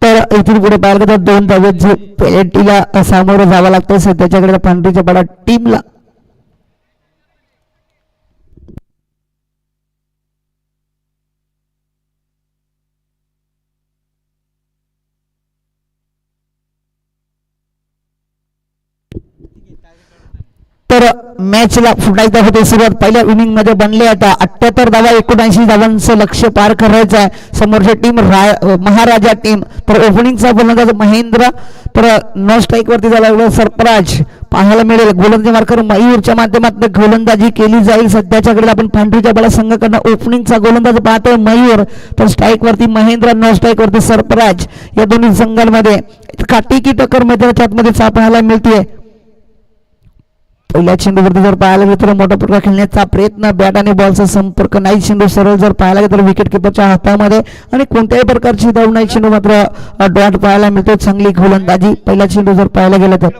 S1: तर इथून पुढे पाहिलं तर 2 धाब्याची पेलेटीला सामोरं जावं लागतं सध्याच्याकडे पांढरीच्या पाडा टीमला. तर मॅचला पुन्हा एकदा होते सुरुवात. पहिल्या इनिंग मध्ये बनले आता 78 धावा 79 धावांचं लक्ष्य पार करायचं आहे समोरची टीम महाराजा टीम. तर ओपनिंगचा गोलंदाज महेंद्र तर नो स्ट्राईक वरती झाला सरपराज पाहायला मिळेल. गोलंदाजी मार्कर मयूरच्या माध्यमातून गोलंदाजी केली जाईल. सध्याच्याकडे आपण पांढरीच्या बळा संघाकडनं ओपनिंगचा गोलंदाज पाहतोय मयूर तर स्ट्राईक वरती महेंद्र नो स्ट्राईक वरती सरपराज. या दोन्ही संघांमध्ये काटेकी टक्कर मैदानाच्या आतमध्ये पाहायला मिळते. पहिल्या चेंडूवरती जर पाहायला गेलं तर मोठा फटका खेळण्याचा प्रयत्न बॅट आणि बॉलचा संपर्क नाही. चेंडू सरळ जर पाहायला गेलं तर विकेट किपरच्या हातामध्ये आणि कोणत्याही प्रकारची धाव नाही. चेंडू मात्र डॉट पाहायला मिळतो. चांगली गोलंदाजी पहिला चेंडू जर पाहायला गेलं तर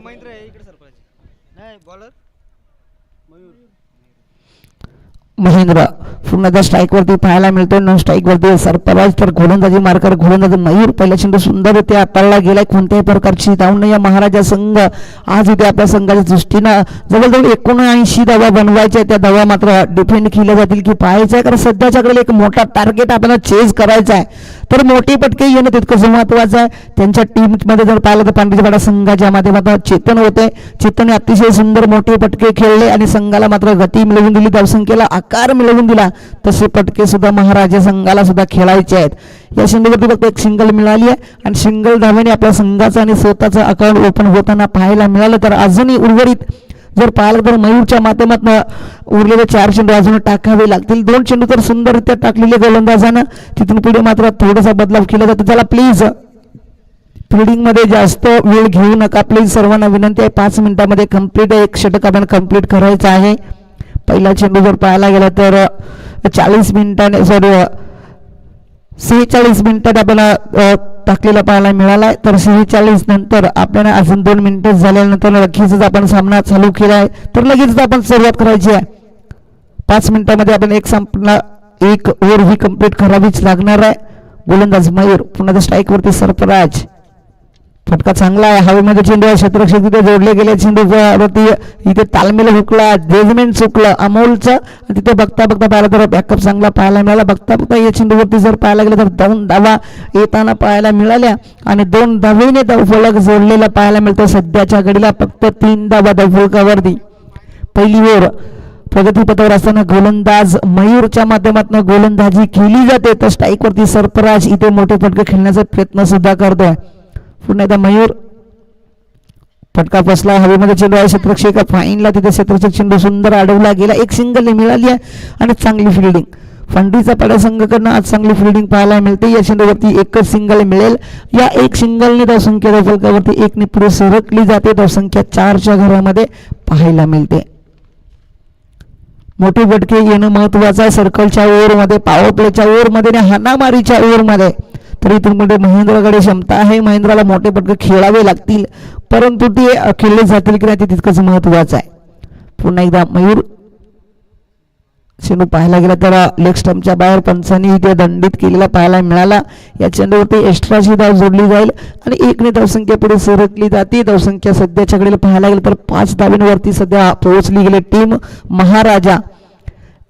S1: महेंद्र पुन्हा स्ट्राईक वरती पाहायला मिळतो. नो स्ट्राईक वरती सरपराज तर गोलंदाजी मार्कर गोलंदाज मयूर. पहिला चेंडू सुंदर इथे हाताळला गेलाय. कोणत्याही प्रकारची धाव नाही. या महाराजा संघ आज इथे आपल्या संघाच्या दृष्टीनं जवळजवळ 79 धावा बनवायच्या. त्या धावा मात्र डिफेंड केल्या जातील की पाहायचं आहे कारण सध्याच्याकडे एक मोठा टार्गेट आपल्याला चेज करायचा आहे. तर मोठी पटके येणं तितकंच महत्वाचं आहे. त्यांच्या टीममध्ये जर पाहिलं तर पांढरीपाडा संघाच्या माध्यमातून चेतन होते. चेतनने अतिशय सुंदर मोठे पटके खेळले आणि संघाला मात्र गती मिळवून दिली. धावसंख्येला आकार मिळवून दिला. तसे पटके सुद्धा महाराजा संघाला सुद्धा खेळायचे आहेत. या चेंडूवरती फक्त एक सिंगल मिळाली आहे आणि सिंगल धावेने आपल्या संघाचं आणि स्वतःचं अकाउंट ओपन होताना पाहायला मिळालं. तर अजूनही उर्वरित जर पाहिलं तर मयूरच्या माध्यमातून उरलेले 4 चेंडू अजून टाकावे लागतील. 2 चेंडू तर सुंदररित्या टाकलेले गोलंदाजानं. तिथून पुढे मात्र थोडासा बदलाव केला जातो. त्याला प्लीज फिल्डिंगमध्ये जास्त वेळ घेऊ नका प्लीज, सर्वांना विनंती आहे. 5 मिनिटामध्ये कंप्लीट एक षटक आपण कंप्लीट करायचं आहे. पहिला चेंडू जर पाहायला गेला तर 40 मिनिटाने 46 मिनिटात आपल्याला टाकलेला पाहायला मिळाला आहे. तर 46 नंतर आपल्याला अजून 2 मिनिटं झाल्यानंतर लगेचच आपण सामना चालू केला आहे. तर लगेचच आपण सुरुवात करायची आहे. 5 मिनिटामध्ये आपण एक ओव्हर ही कंप्लीट करावीच लागणार आहे. गोलंदाज मयूर, पुन्हा स्ट्राईकवरती सरफराज. फटका चांगला आहे, हवेमध्ये चेंडू आहे, क्षेत्ररक्षक तिथे जोडले गेले. चेंडूवरती इथे तालमेल हुकला, जजमेंट चुकलं अमोलचं. तिथे बघता पाहायला तर बॅकअप चांगला पाहायला मिळाला. बघता या चेंडूवरती जर पाहायला गेलं तर 2 धावा येताना पाहायला मिळाल्या आणि 2 धावेने धावफलक जोडलेला पाहायला मिळतो. सध्याच्या घडीला फक्त 3 धावा धावफलकावरती. पहिली ओव्हर प्रगतीपथावर असताना गोलंदाज मयूरच्या माध्यमातून गोलंदाजी केली जाते. तर स्ट्राईकवरती सरफराज इथे मोठे फटके खेळण्याचा प्रयत्न सुद्धा करतोय. पुन्हा एकदा मयूर, फटका फसला, हवेमध्ये चेंडू आहे, क्षेत्ररक्षक फाईनला तिथे क्षेत्ररक्षक चेंडू सुंदर अडवला गेला. एक सिंगल मिळाली आहे आणि चांगली फिल्डिंग फंडीचा पाडा संघाकडनं आज चांगली फिल्डिंग पाहायला मिळते. या चेंडूवरती एकच सिंगल मिळेल. या एक सिंगलने धावसंख्या धावफलकावरती 1 ने पुढे सरकली जाते. धावसंख्या 4च्या घरामध्ये पाहायला मिळते. मोठे फटके येणं महत्वाचं आहे. सर्कलच्या ओव्हरमध्ये, पॉवर प्लेच्या ओव्हरमध्ये आणि हाणामारीच्या ओव्हरमध्ये. तर इथून पुढे महेंद्रकडे क्षमता आहे. महेंद्राला मोठे फटके खेळावे लागतील, परंतु ते खेळले जातील की नाही ते तितकंच महत्वाचं आहे. पुन्हा एकदा मयूर, चेंडू पाहायला गेला तर लेग स्टंपच्या बाहेर पंचांनी इथे दंडित केलेला पाहायला मिळाला. या चेंडूवरती एक्स्ट्राची धाव जोडली जाईल आणि 1 ने धावसंख्या पुढे सरकली जाते. धावसंख्या सध्याच्या घडीला पाहायला गेलं तर 5 धावांवरती सध्या पोहोचली गेली टीम महाराजा.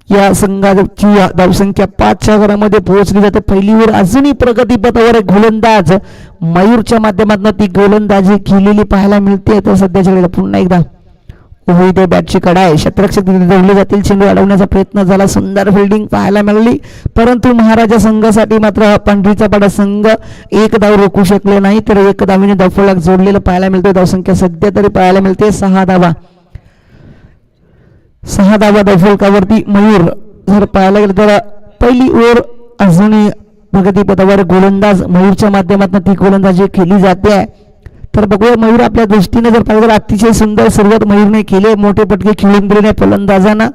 S1: या संघाची धावसंख्या 5च्या घरामध्ये पोहोचली जाते. पहिली ओव्हर अजूनही प्रगतीपथावर गोलंदाज मयूरच्या माध्यमातून ती गोलंदाजी केलेली पाहायला मिळते. तर सध्याच्या घडीला पुन्हा एकदा इथे बॅटची कडा आहे, क्षेत्ररक्षक तिथे जोडले जातील. चेंडू अडवण्याचा प्रयत्न झाला, सुंदर फिल्डिंग पाहायला मिळाली, परंतु महाराजा संघासाठी मात्र पांढरीचा पाडा संघ 1 धाव रोखू शकले नाही. तर 1 धावीने धावफलक जोडलेलं पाहायला मिळते. धावसंख्या सध्या तरी पाहायला मिळते 6 धावा. 6 धावा धावफलकावरती मयूर. जर पाहायला गेलं तर पहिली ओव्हर अजूनही प्रगतीपथावर गोलंदाज मयूरच्या माध्यमातून ती गोलंदाजी केली जाते. तर बघूया मयूर आपल्या दृष्टीने जर पाहिलं तर अतिशय सुंदर सुरुवात मयूरने केली. मोठे फटके खेळून दिले फलंदाजांना.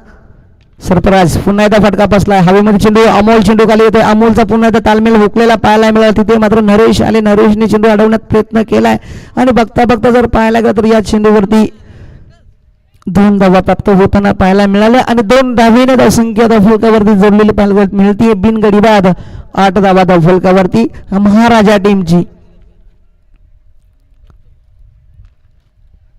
S1: सरफराज, पुन्हा एकदा फटका बसला, हवेमध्ये चेंडू, अमोल चेंडू खाली येतोय. अमोलचा पुन्हा एकदा तालमेल हुकलेला पाहायला मिळाला. तिथे मात्र नरेश आले, नरेशने चेंडू अडवण्यात प्रयत्न केलाय आणि बघता जर पाहायला गेलं तर या चेंडूवरती 2 धावा प्राप्त होताना पाहायला मिळाल्या आणि 2 धावेने धावसंख्या धावफलकावरती जोडलेली पाहायला मिळते. बिनगडी बाद 8 धावा धावफलकावरती महाराजा टीमची.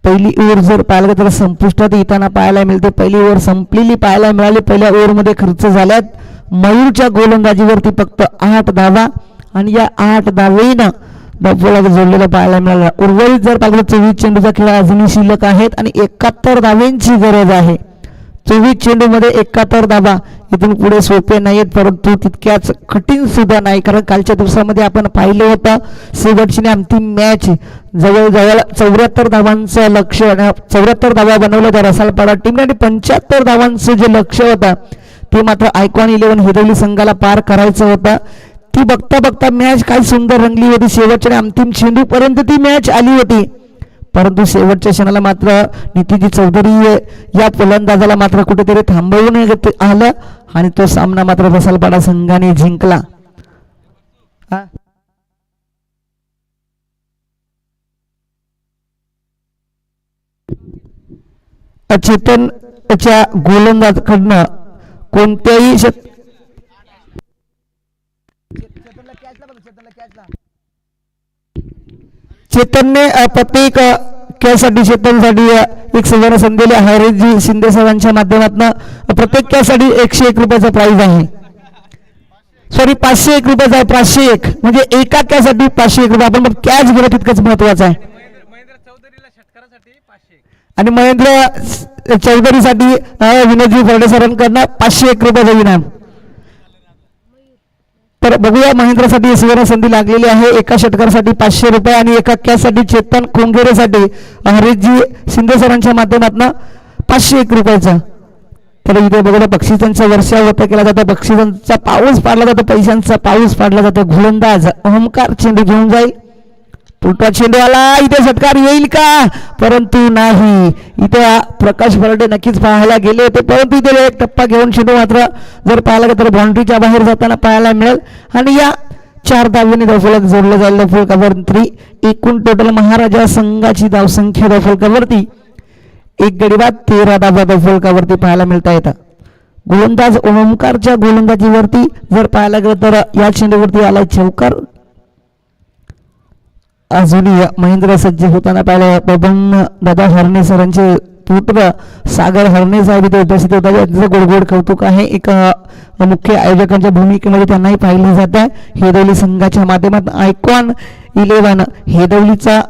S1: पहिली ओव्हर जर पाहायला गेलं तर संपुष्टात येताना पाहायला मिळते. पहिली ओव्हर संपलेली पाहायला मिळाली. पहिल्या ओव्हरमध्ये खर्च झाल्यात मयूरच्या गोलंदाजीवरती फक्त 8 धावा आणि या 8 धावेनं धावफलक जोडलेला पाहायला मिळाला. उर्वरित जर पाहिलं 24 चेंडूचा खेळ अजूनही शिल्लक आहेत आणि 71 धावेंची गरज आहे. 24 चेंडूमध्ये 71 धावा इथून पुढे सोपे नाहीत, परंतु तितक्याच कठीण सुद्धा नाही. कारण कालच्या दिवसामध्ये आपण पाहिलं होतं शेवटची अंतिम मॅच जवळजवळ 74 धावांचं लक्ष, 74 धावा बनवलं त्या रसालपाडा टीमने आणि 75 धावांचं जे लक्ष होतं ते मात्र आयकॉन 11 हिरवली संघाला पार करायचं होतं. ती बघता मॅच काय सुंदर रंगली होती. शेवटच्या अंतिम चेंडू पर्यंत ती मॅच आली होती, परंतु शेवटच्या क्षणाला मात्र नितीजी चौधरी या फलंदाजाला मात्र कुठेतरी थांबवून आलं आणि तो सामना मात्र रसालपाडा संघाने जिंकला. चेतनच्या गोलंदाजाकडनं कोणत्याही चेतनने प्रत्येक कॅचसाठी चेतनसाठी एक सुवर्ण संधी हरीशजी शिंदे साहेबांच्या माध्यमातून प्रत्येक कॅचसाठी 101 रुपयाचा प्राइज आहे. सॉरी 501 रुपयाचा आहे. 501 म्हणजे एका कॅचसाठी 501 रुपये. आपण कॅच गेलं तितकंच महत्वाचं आहे. आणि महेंद्र चौधरीसाठी विनोदजी फर्डे सरांकडनं 501 रुपयाचा इनाम. तर बघूया महेंद्रसाठी सुवर्ण संधी लागलेली आहे. एका षटकारासाठी 500 रुपये आणि एका कॅचसाठी चेतन कोंगेरेसाठी हरीशजी शिंदे सरांच्या माध्यमातून 501 रुपयाचा. तर इथे बघूया बक्षिसांचा वर्षाव होता केला जातो, बक्षिसांचा पाऊस पाडला जातो, पैशांचा पाऊस पाडला जातो. गोलंदाज ओमकार चेंडू घेऊन जाईल. पुलटा चेंडू आला, इथे षटकार येईल का, परंतु नाही. इथे प्रकाश बर्डे नक्कीच पाहायला गेले होते, परंतु इथे एक टप्पा घेऊन चेंडू मात्र जर पाहायला गेलं तर बाउंड्रीच्या बाहेर जाताना पाहायला मिळेल. आणि या 4 धावांनी धावफलक जोडलं जाईल धावफलकावरती. एकूण टोटल महाराजा संघाची धावसंख्या धावफलकावरती 1 गडी बाद 13 धावा धावफलकावरती पाहायला मिळता येतात. गोलंदाज ओमकारच्या गोलंदाजीवरती जर पाहायला गेलं तर या चेंडूवरती आला चौकार. अजूनही महेंद्र सज्ज होताना पाहिलं. बबन दादा हरणे सरांचे पुत्र सागर हरणे साहेब इथे उपस्थित होता, त्यांचं गोडगोड कौतुक आहे. एक मुख्य आयोजकांच्या भूमिकेमध्ये त्यांनाही पाहिलं जात आहे. हेदवली संघाच्या माध्यमातून आयकॉन 11 हेदवलीचा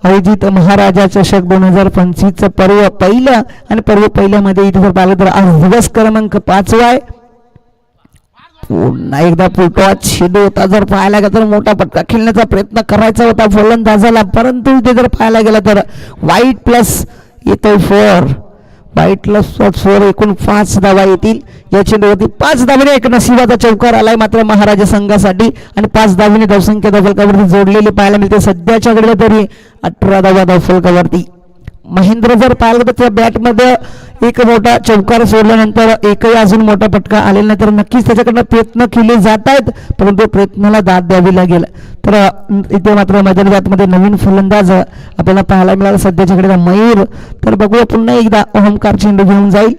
S1: आयोजित महाराजा चषक 2025 पर्व पहिलं आणि पर्व पहिल्यामध्ये इथे जर पाहिलं तर आज दिवस क्रमांक 5 आहे. पुन्हा एकदा पुलटवा चेंडू होता, जर पाहायला गेला तर मोठा फटका खेळण्याचा प्रयत्न करायचा होता फलंदाजाला, परंतु इथे जर पाहायला गेला तर वाईट प्लस येतो 4. वाईट प्लस 4 एकूण 5 धावा येतील. या चेंडूवरती 5 धावांनी एक नशिबाचा चौकार आलाय मात्र महाराजा संघासाठी आणि 5 धावांनी धावसंख्या धावफलकावरती जोडलेली पाहायला मिळते. सध्याच्या घडीला तरी 18 धावा धावफलकावरती. महेंद्र जर पाहिलं तर त्या बॅटमध्ये एक मोठा चौकार सोडल्यानंतर एकही अजून मोठा फटका आलेला नाही, तर नक्कीच त्याच्याकडनं प्रयत्न केले जात आहेत, परंतु प्रयत्नाला दाद द्यावी लागेल. तर इथे मात्र मैदानामध्ये नवीन फलंदाज आपल्याला पाहायला मिळाला सध्याच्याकडे मयूर. तर बघूया पुन्हा एकदा ओमकार चेंडू घेऊन जाईल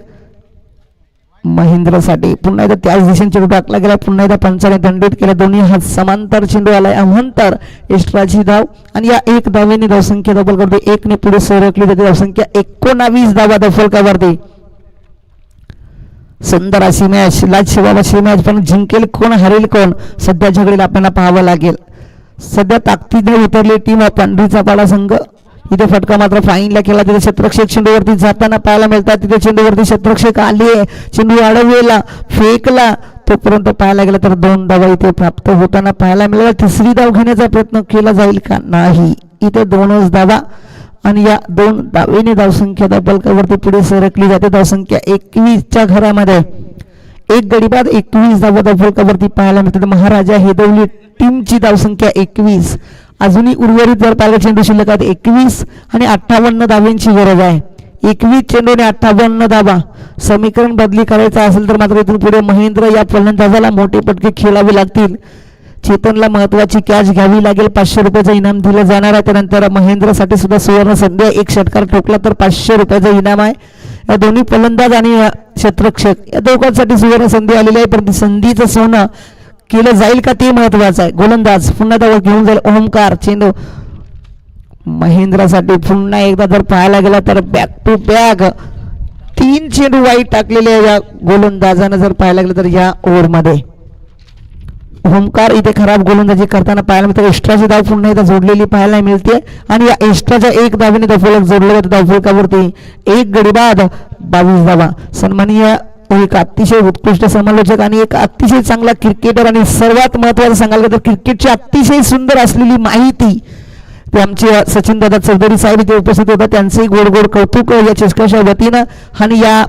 S1: महेंद्रसाठी. पुन्हा एकदा त्याच दिशेने चेंडू टाकला गेला, पुन्हा एकदा पंचाने दंडित केला. दोन्ही हात समांतर चेंडू आलाय अमंतर एक्स्ट्राची धाव आणि या 1 धावेने धावसंख्या धावफलकावरती 1 ने पुढे सरकली जाते. धावसंख्या 19 धावा धावफलकावरती. सुंदर अशी मॅच, लाजवाब अशी मॅच, पण जिंकेल कोण हरेल कोण सध्याच्या घडीला आपल्याला पाहावं लागेल. सध्या ताकदीने उतरली टीम पांढरीचा पाला संघ. इथे फटका मात्र फाईनला केला, तिथे क्षेत्ररक्षक चेंडूवरती जाताना पाहायला मिळतात. तिथे चेंडूवरती क्षेत्ररक्षक आले, चेंडू अडवलेला फेकला, तोपर्यंत पाहायला गेला तर 2 धावा इथे प्राप्त होताना पाहायला मिळाला. तिसरी धाव घेण्याचा प्रयत्न केला जाईल का, नाही. इथे 2च धावा आणि या 2 धावेने धावसंख्या धावफलकावरती पुढे सरकली जाते. धावसंख्या 21च्या घरामध्ये 1 गडी बाद 21 धावा धावफलकावरती पाहायला मिळतात. महाराजा हेदवली टीमची धावसंख्या 21. अजूनही उर्वरित जर पाहिलं चेंडू शिल्लक आहेत 21 आणि 58 धावांची गरज आहे. 21 चेंडूने 58 धावा. समीकरण बदली करायचं असेल तर मात्र इथून पुढे महेंद्र या फलंदाजाला मोठे पटके खेळावे लागतील. चेतनला महत्वाची कॅच घ्यावी लागेल. 500 रुपयाचं इनाम दिलं जाणार आहे. त्यानंतर महेंद्रसाठी सुद्धा सुवर्ण संधी, एक षटकार ठोकला तर 500 रुपयाचं इनाम आहे. या दोन्ही फलंदाज आणि क्षेत्ररक्षक या दोघांसाठी सुवर्ण संधी आलेली आहे, परंतु संधीचं सोनं केलं जाईल का ते महत्वाचं आहे. गोलंदाज पुन्हा धाव घेऊन जाईल ओमकार. चेंडू महेंद्रसाठी पुन्हा एकदा जर पाहायला गेला तर बॅक टू बॅक 3 चेंडू वाईट टाकलेले आहे या गोलंदाजानं जर पाहायला गेलं तर या ओव्हरमध्ये. ओमकार इथे खराब गोलंदाजी करताना पाहायला मिळते. एक्स्ट्राची धाव पुन्हा एकदा जोडलेली पाहायला मिळते आणि या एक्स्ट्राच्या 1 धावेने धावफलक जोडलं जातं. धावफलकावरती 1 गडी बाद 22 धावा. सन्माननीय एक अतिशय उत्कृष्ट समालोचक आणि एक अतिशय चांगला क्रिकेटर आणि सर्वात महत्त्वाचं सांगायला तर क्रिकेटची अतिशय सुंदर असलेली माहिती ते आमचे सचिन दादा चौधरी साहेब इथे उपस्थित होता. त्यांचंही गोड गोड कौतुक या चषकाच्या वतीनं आणि या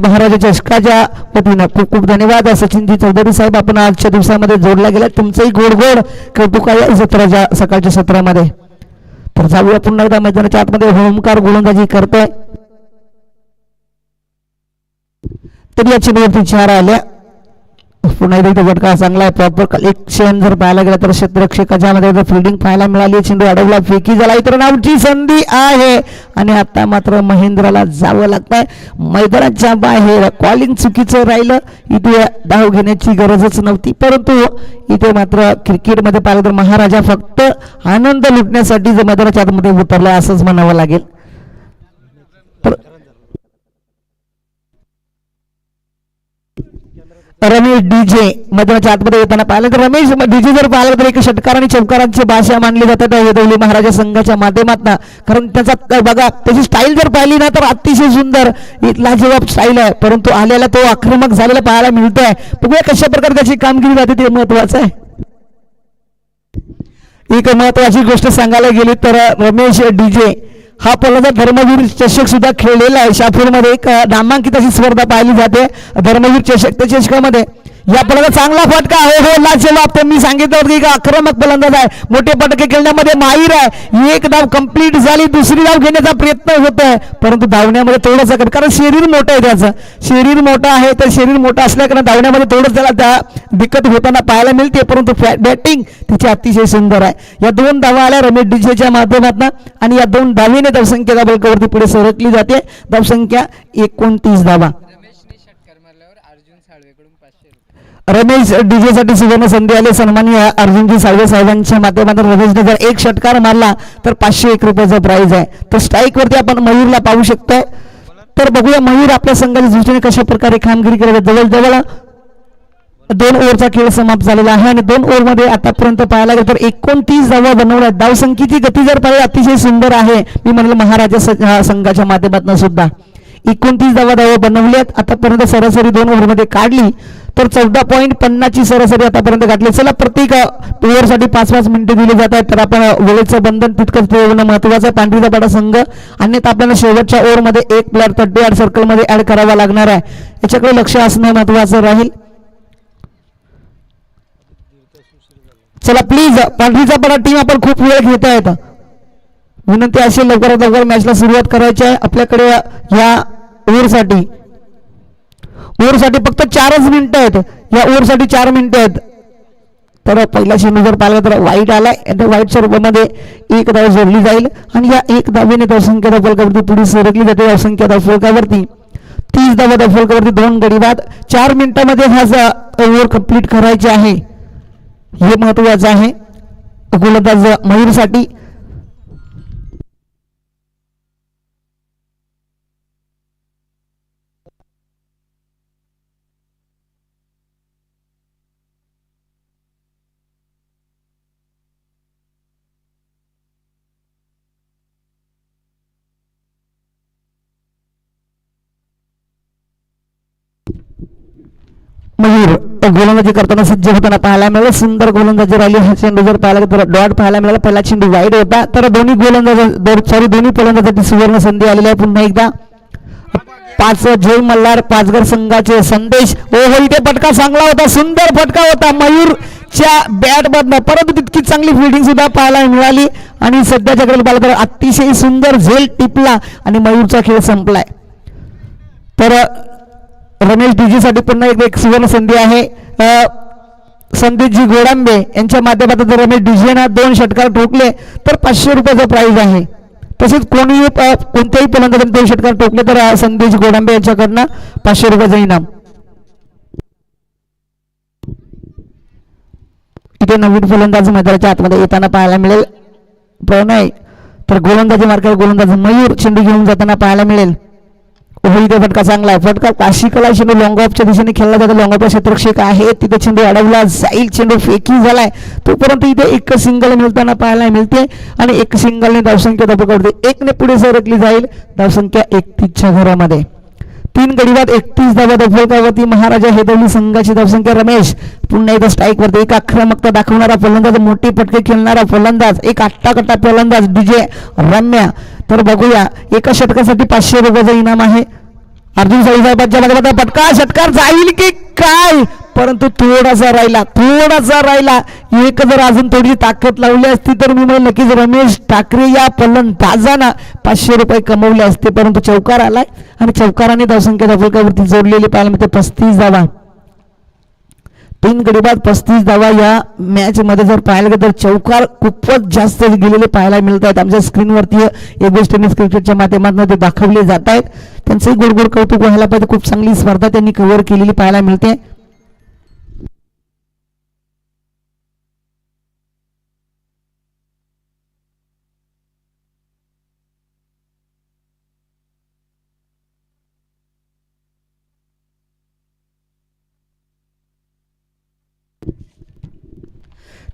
S1: महाराजा चषकाच्या वतीनं खूप खूप धन्यवाद सचिनजी चौधरी साहेब. आपण आजच्या दिवसामध्ये जोडला गेला. तुमचंही गोड गोड कौतुक आहे सत्राच्या सकाळच्या सत्रामध्ये. तर जाऊया पुन्हा एकदा मैदानाच्या आतमध्ये. ओमकार गोलंदाजी करतोय तरी या चेंडूवरती 4 आल्या. पुन्हा एकदा फटका चांगला आहे. प्रॉपर कलेक्शन जर पाहायला गेला तर क्षेत्ररक्षकाच्या मध्ये फिल्डिंग पाहायला मिळाली. चेंडू अडवला, फेकी झाला. इतर नावची संधी आहे आणि आता मात्र महेंद्रला जावं लागतंय मैदानाच्या बाहेर. कॉलिंग चुकीचं राहिलं. इथे धाव घेण्याची गरजच नव्हती, परंतु इथे मात्र क्रिकेटमध्ये पाहिलं तर महाराजा फक्त आनंद लुटण्यासाठी जर मैदानाच्या आतमध्ये उतरला असंच म्हणावं लागेल. तर रमेश डीजे मैदानाच्या आतमध्ये येताना पाहिलं तर रमेश डीजे जर पाहिलं तर एक षटकार आणि चौकारांची भाषा मानली जातात हेदवली महाराजा संघाच्या माध्यमातून. कारण त्याचा बघा त्याची स्टाईल जर पाहिली ना तर अतिशय सुंदर लाजवाब स्टाईल आहे, परंतु आलेला तो आक्रमक झालेला पाहायला मिळतोय. बघूया कशा प्रकारे त्याची कामगिरी जाते ते महत्वाचं आहे. एक महत्वाची गोष्ट सांगायला गेली तर रमेश डीजे हा पहिल्यांदा धर्मवीर चषक सुद्धा खेळलेला आहे. शापूरमध्ये एक नामांकित अशी स्पर्धा पाहिली जाते धर्मवीर चषक. त्या चषकामध्ये या फलंदाज चांगला फटका. हो हो लाजवाब. त्यांनी सांगितलं होतं की आक्रमक फलंदाज आहे, मोठे फटके खेळण्यामध्ये माहीर आहे. एक धाव कंप्लीट झाली, दुसरी धाव घेण्याचा प्रयत्न होत आहे, परंतु धावण्यामध्ये थोडंसं कट, कारण शरीर मोठं आहे, त्याचं शरीर मोठं आहे. तर शरीर मोठं असल्याकडे धावण्यामध्ये थोडंच त्याला त्या दिक्कत होताना पाहायला मिळते, परंतु बॅटिंग त्याची अतिशय सुंदर आहे. या 2 धावा आल्या रमेश डीजेच्या माध्यमातून आणि या 2 धावेने धावसंख्या धाबळकावरती पुढे सरकली जाते. धावसंख्या 29 धावा. रमेश डीजे साठी सुवर्ण संधी आले. सन्माननीय अर्जुनजी साळवे साहेबांच्या माध्यमातून रमेशने जर एक षटकार मारला तर 501 रुपयाचा प्राइज आहे. तर स्ट्राईक वरती आपण मयूरला पाहू शकतोय. तर बघूया मयूर आपल्या संघाच्या दृष्टीने कशा प्रकारे कामगिरी करत. जवळजवळ 2 ओव्हरचा खेळ समाप्त झालेला आहे आणि 2 ओव्हरमध्ये आतापर्यंत पाहायला गेलं तर 29 धावा बनवल्या. धावसंख्येची गती जर पाहिली अतिशय सुंदर आहे. मी म्हणेल महाराजा संघाच्या माध्यमातून सुद्धा 29 धावा बनवल्यात. आतापर्यंत सरासरी 2 ओव्हरमध्ये काढली तर 14.50 ची सरासरी आतापर्यंत गाठली. चला प्रत्येक ओव्हरसाठी 5-5 मिनिटे दिली जात आहेत. तर आपण वेळेचं बंधन तितकंच ठेवणं महत्वाचं आहे. पांढरीचा पाडा संघ अन्यथा आपल्याला शेवटच्या ओव्हरमध्ये एक प्लेअर 30 सर्कलमध्ये ऍड करावा लागणार आहे. याच्याकडे लक्ष असणं महत्वाचं राहील. चला प्लीज पांढरीचा पाडा टीम आपण खूप वेळ घेत आहेत. विनंती अशी लवकरात लवकर मॅचला सुरुवात करायची आहे. आपल्याकडे या ओव्हरसाठी फक्त 4च मिनिटं आहेत. या ओव्हरसाठी 4 मिनिटं आहेत. तर पहिला चेंडू जर पाहिला तर वाईट आलाय. त्या वाईटच्या रूपामध्ये 1 धाव जोडली जाईल आणि या 1 धावेने धावसंख्या धावफलकावरती पुढे सरकली जाते. धावसंख्या धावफलकावरती 30 धावा धावफलकावरती 2 गडी बाद. 4 मिनिटांमध्ये हा ओव्हर कंप्लीट करायचे आहे, हे महत्वाचं आहे गोलंदाज मयूरसाठी. मयूर गोलंदाजी करताना सज्ज होताना पाहायला मिळालं. सुंदर गोलंदाजी राहिली. हा चेंडू जर पाहायला तर डॉट पाहायला मिळाला. पहिला चेंडू वाईड होता. तर दोन्ही फलंदाजांसाठी सुवर्ण संधी आलेली आहे. पुन्हा एकदा 5 जय मल्हार पाचघर संघाचे संदेश. ओहो इथे फटका चांगला होता, सुंदर फटका होता मयूरच्या बॅट मधनं, परंतु तितकी चांगली फिल्डिंग सुद्धा पाहायला मिळाली आणि सध्याच्या खेळात पाहिलं तर अतिशय सुंदर झेल टिपला आणि मयूरचा खेळ संपलाय. तर रमेश डीजी साठी पुन्हा एक सुवर्ण संधी आहे. संदीपजी गोडांबे यांच्या माध्यमातून जर रमेश डीजीना 2 षटकार ठोकले तर 500 रुपयाचा प्राइज आहे. तसेच कोणत्याही फलंदाजाने 2 षटकार ठोकले तर संदीपजी गोडांबे यांच्याकडनं 500 रुपयाचं इनाम. इथे नवीन फलंदाज मैदानाच्या आतमध्ये येताना पाहायला मिळेल प्रणय. तर गोलंदाजी मार्गावर गोलंदाज मयूर चेंडू घेऊन जाताना पाहायला मिळेल. इथे फटका चांगला आहे. फटका काशीकला चेंडू लॉंग ऑफच्या दिशेने खेळला जातो. लॉंग ऑफला क्षेत्ररक्षक आहे, तिथे चेंडू अडवला जाईल. चेंडू फेकी झालाय तोपर्यंत इथे एक सिंगल मिळताना पाहायला मिळते आणि एक सिंगलने धावसंख्या धाबळकावरती 1 ने पुढे सरकली जाईल. धावसंख्या 31च्या घरामध्ये 3 गडी बाद 31 धावा धाबळकावरती महाराजा हेदवली संघाची धावसंख्या. रमेश पुन्हा एकदा स्ट्राईक वरती एक आक्रमकता दाखवणारा फलंदाज, मोठे फटके खेळणारा फलंदाज, एक आट्टाकट्टा फलंदाज डीजे रम्या. तर बघूया एका षटकासाठी 500 रुपयाचं इनाम आहे. अर्जुन साहेबांच्या माध्यमातून फटका षटकार जाईल की काय, परंतु थोडासा राहिला. एक जर अजून थोडी ताकद लावली असती तर मी म्हणेन नक्कीच रमेश ठाकरे या फलंदाजांना 500 रुपये कमवले असते, परंतु चौकार आलाय आणि चौकाराने धावसंख्या धाबळकावरती जोडलेली पाहायला मिळते. 35 धावा 3 गडी बाद 35 धावा या मॅच मध्ये जर पाहायला गेलं तर चौकार खूपच जास्त गेलेले पाहायला मिळत आहेत. आमच्या स्क्रीनवरती एबेस टेनिस क्रिकेटच्या माध्यमातून ते दाखवले जात आहेत. त्यांचंही गोड कौतुक व्हायला पाहिजे. खूप चांगली स्पर्धा त्यांनी कव्हर केलेली पाहायला मिळते.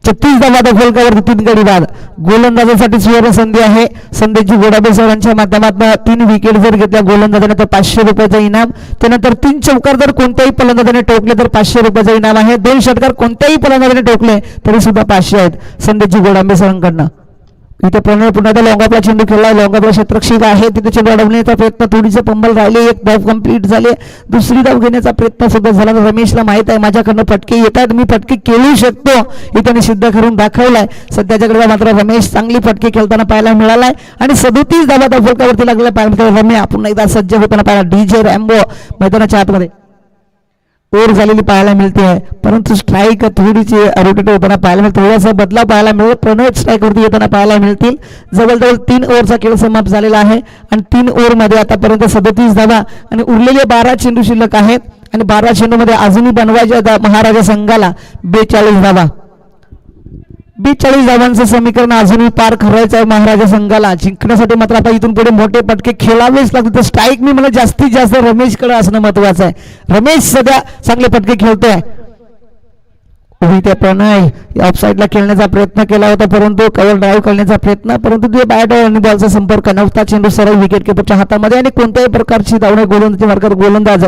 S1: छत्तीस धावा फलकावरती 3 गडी बाद. गोलंदाजासाठी सुवर्ण संधी आहे. संदेशजी गोडाबे सरांच्या माध्यमातून 3 विकेट जर घेतल्या गोलंदाजाने तर 500 रुपयाचं इनाम. त्यानंतर 3 चौकार जर कोणत्याही फलंदाजाने ठोकले तर 500 रुपयाचं इनाम आहे. 2 षटकार कोणत्याही फलंदाजाने ठोकले तरी सुद्धा 500 आहेत संदेशजी गोडाबे सरांकडनं. इथे प्रणय पुन्हा एकदा लॉंग आपला चेंडू खेळला. लॉंग आपला क्षेत्ररक्षक आहे, तिथे चेंडू अडवण्याचा प्रयत्न, थोडीसे पंबल राहिले, एक धाव कंप्लीट झाली, दुसरी धाव घेण्याचा प्रयत्न सुद्धा झाला. रमेशला माहित आहे माझ्याकडनं फटके येतात, मी फटके खेळू शकतो, हे त्याने सिद्ध करून दाखवलाय. सध्याच्याकडे मात्र रमेश चांगली फटके खेळताना पाहायला मिळालाय आणि 37 धावा फलकावरती लागलेला पाहायला. रम्या पुन्हा एकदा सज्ज होताना पाहायला. डीजे रॅम्बो मैदानाच्या आतमध्ये ओर झालेली पाहायला मिळते आहे, परंतु स्ट्राईक थोडीशी रोटेट होताना पाहायला मिळते, थोडासा बदलाव पाहायला मिळेल. प्रणय स्ट्राईकवरती येताना पाहायला मिळतील. जवळजवळ 3 ओव्हरचा खेळ समाप्त झालेला आहे आणि 3 ओव्हरमध्ये आतापर्यंत 37 धावा आणि उरलेले 12 चेंडू शिल्लक आहेत आणि 12 चेंडूमध्ये अजूनही बनवायच्या महाराजा संघाला 42 धावा. 42 धावांचं समीकरण अजूनही पार करायचं आहे महाराजा संघाला. जिंकण्यासाठी मात्र आता इथून पुढे मोठे पटके खेळावेच लागतील. तर स्ट्राईक मी मला जास्तीत जास्त रमेशकडे असणं महत्वाचं आहे. रमेश सध्या चांगले पटके खेळतोय. उभी प्रणय ऑफसाईडला खेळण्याचा प्रयत्न केला होता, परंतु कव्हर ड्राईव्ह करण्याचा प्रयत्न, परंतु ते बॅट आणि बॉलचा संपर्क नव्हता. चेंडू सरळ विकेट किपरच्या हातामध्ये आणि कोणत्याही प्रकारची धावणे गोलंदाजी मार्गावर गोलंदाज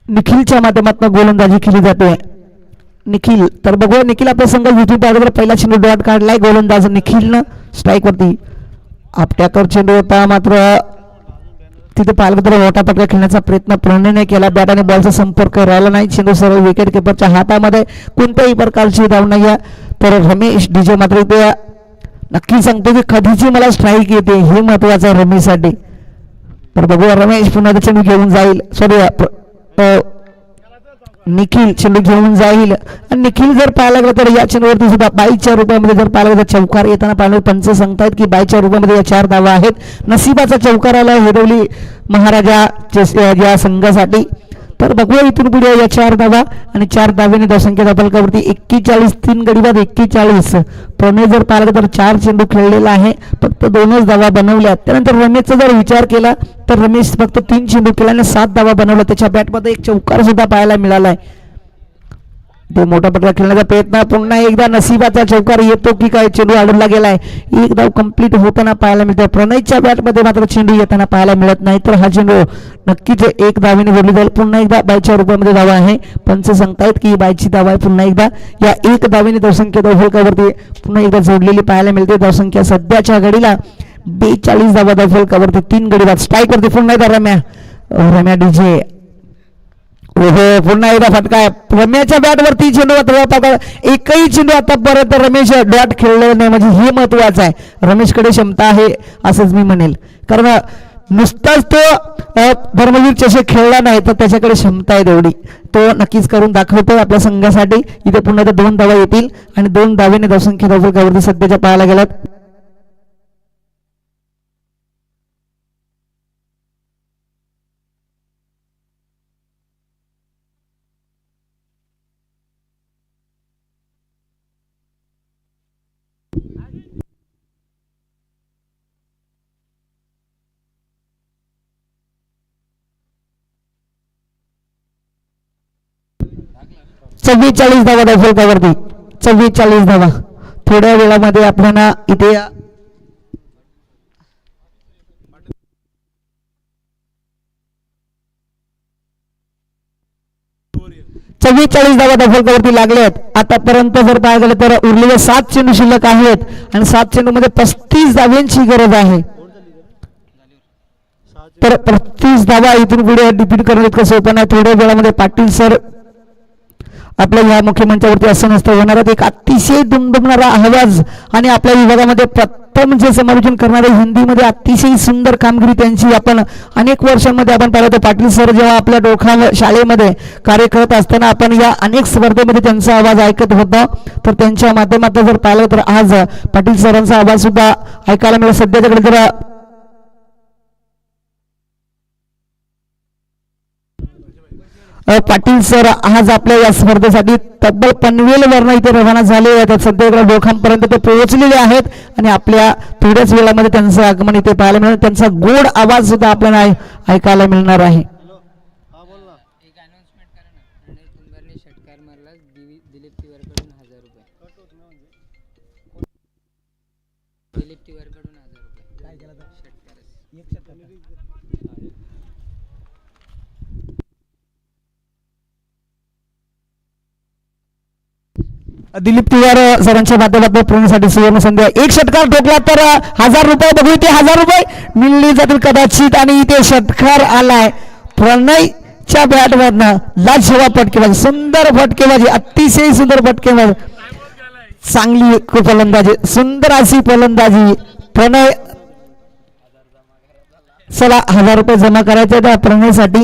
S1: निखिलच्या माध्यमातून गोलंदाजी केली जाते. निखिल तर बघूया, निखिल आपल्या संघ युट्यूब पाहिजे पहिला चेंडू डॉट काढलाय गोलंदाज निखिलनं स्ट्राईकवरती. आपट्याकर चेंडू होता, मात्र तिथे पाहिलं तर मोठा पटका खेळण्याचा प्रयत्न प्रणयने केला. बॅट आणि बॉलचा संपर्क राहिला नाही. चेंडू सरळ विकेट किपरच्या हातामध्ये, कोणत्याही प्रकारची धाव नाही. तर रमेश डीजे मात्र इथे नक्की सांगतो की कधीची मला स्ट्राईक येते हे महत्वाचं आहे रमेशसाठी. तर बघूया रमेश पुन्हा चेंडू घेऊन जाईल, सॉरी निखिल चेंडू घेऊन जाईल आणि निखिल जर पाहायला गेलं तर या चेंडूवरती सुद्धा 22च्या रुपयामध्ये जर पाहायला गेलं तर चौकार येताना पाहिलं. पंच सांगतायत की 22च्या रुपयामध्ये या 4 धावा आहेत. नशिबाचा चौकार आला हिरवली महाराजा या संघासाठी. तर बघूया इथून पुढे या 4 धावा आणि 4 धावेने धावसंख्या फलकावरती 41, 3 गडी बाद 41. प्रणय जर पाहिलं तर 4 चेंडू खेळलेला आहे, फक्त 2च धावा बनवल्या. त्यानंतर रमेशचा जर विचार केला तर रमेश फक्त 3 चेंडू केल्याने 7 धावा बनवल्या. त्याच्या बॅटमध्ये एक चौकार सुद्धा पाहायला मिळालाय. ते मोठा पटका खेळण्याचा प्रयत्न, पुन्हा एकदा नशिबाचा चौकार येतो की काय, चेंडू अडवला गेलाय. एक धाव कंप्लीट होताना पाहायला मिळते. प्रणयच्या बॅटमध्ये मात्र चेंडू येताना पाहायला मिळत नाही. तर हा चेंडू नक्कीच 1 धावेने जोडली जाईल. पुन्हा एकदा 22च्या रुपयामध्ये धावा आहे. पंच सांगतायत की 22ची धावा आहे. पुन्हा एकदा या 1 धावेने धावसंख्या धावफलकावरती पुन्हा एकदा जोडलेली पाहायला मिळते. धावसंख्या सध्याच्या घडीला 42 धावा धावफलकावरती 3 गडी बाद. स्ट्राईकवरती पुन्हा एकदा रम्या डीजे. ओहो, पुन्हा एकदा फटका आहे रम्याच्या बॅटवरती. चेंडू एकही चेंडू आतापर्यंत रमेश डॉट खेळले नाही, म्हणजे हे महत्वाचं आहे. रमेशकडे क्षमता आहे असंच मी म्हणेल, कारण नुसताच तो धर्मवीर चषक खेळला नाही तर त्याच्याकडे क्षमता आहे तेवढी, तो नक्कीच करून दाखवतोय आपल्या संघासाठी. इथे पुन्हा एकदा 2 धावा येतील आणि 2 धावेने धावसंख्या धावफलकावरती सध्याच्या पाहायला गेलात. चव्वेचाळीस धावा धावफलकावरती 44 धावा. थोड्या वेळामध्ये आपल्याला इथे 44 धावा धावफलकावरती लागले आहेत. आतापर्यंत जर पाहायला गेलं तर उरलेले 7 चेंडू शिल्लक आहेत आणि 7 चेंडूमध्ये 35 धाव्यांची गरज आहे. तर 35 धावा इथून पुढे डिफीट करणं इतकं सोपं नाही. थोड्या वेळामध्ये पाटील सर आपल्या या मुख्यमंचावरती असं नसतं होणार. एक अतिशय दुमदुमणारा आवाज आणि आपल्या विभागामध्ये प्रथम जे समालोचन करणारे हिंदीमध्ये अतिशय सुंदर कामगिरी त्यांची आपण अनेक वर्षांमध्ये आपण पाहिलं होतं. पाटील सर जेव्हा आपल्या डोखा शाळेमध्ये कार्य करत असताना आपण या अनेक स्पर्धेमध्ये त्यांचा आवाज ऐकत होता. तर त्यांच्या माध्यमातून जर पाहिलं तर आज पाटील सरांचा आवाज सुद्धा ऐकायला मिळेल. सध्याच्याकडे जर पाटील सर आज आपल्या या स्पर्धेसाठी तब्बल पनवेल वर्ण इथे रवाना झाले आहेत. सध्या डोखांपर्यंत ते पोहोचलेले आहेत आणि आपल्या थोड्याच वेळामध्ये त्यांचं आगमन इथे पाहायला मिळेल. त्यांचा गोड आवाज सुद्धा आपल्याला ऐकायला मिळणार आहे. दिलीप तिवार सरांच्या माध्यमातून प्रणयसाठी सुवर्ण संधी आहे. एक षटकार ठोकला तर 1000 रुपये. बघू इथे 1000 रुपये मिळले जातील कदाचित. आणि इथे षटकार आलाय प्रणयच्या बॅटमधनं. लाजवाब फटकेबाजी, सुंदर फटकेबाजी, अतिशय सुंदर फटकेबाजी, चांगली फलंदाजी, सुंदर अशी फलंदाजी प्रणय. चला 1000 रुपये जमा करायचे त्या प्रणयसाठी.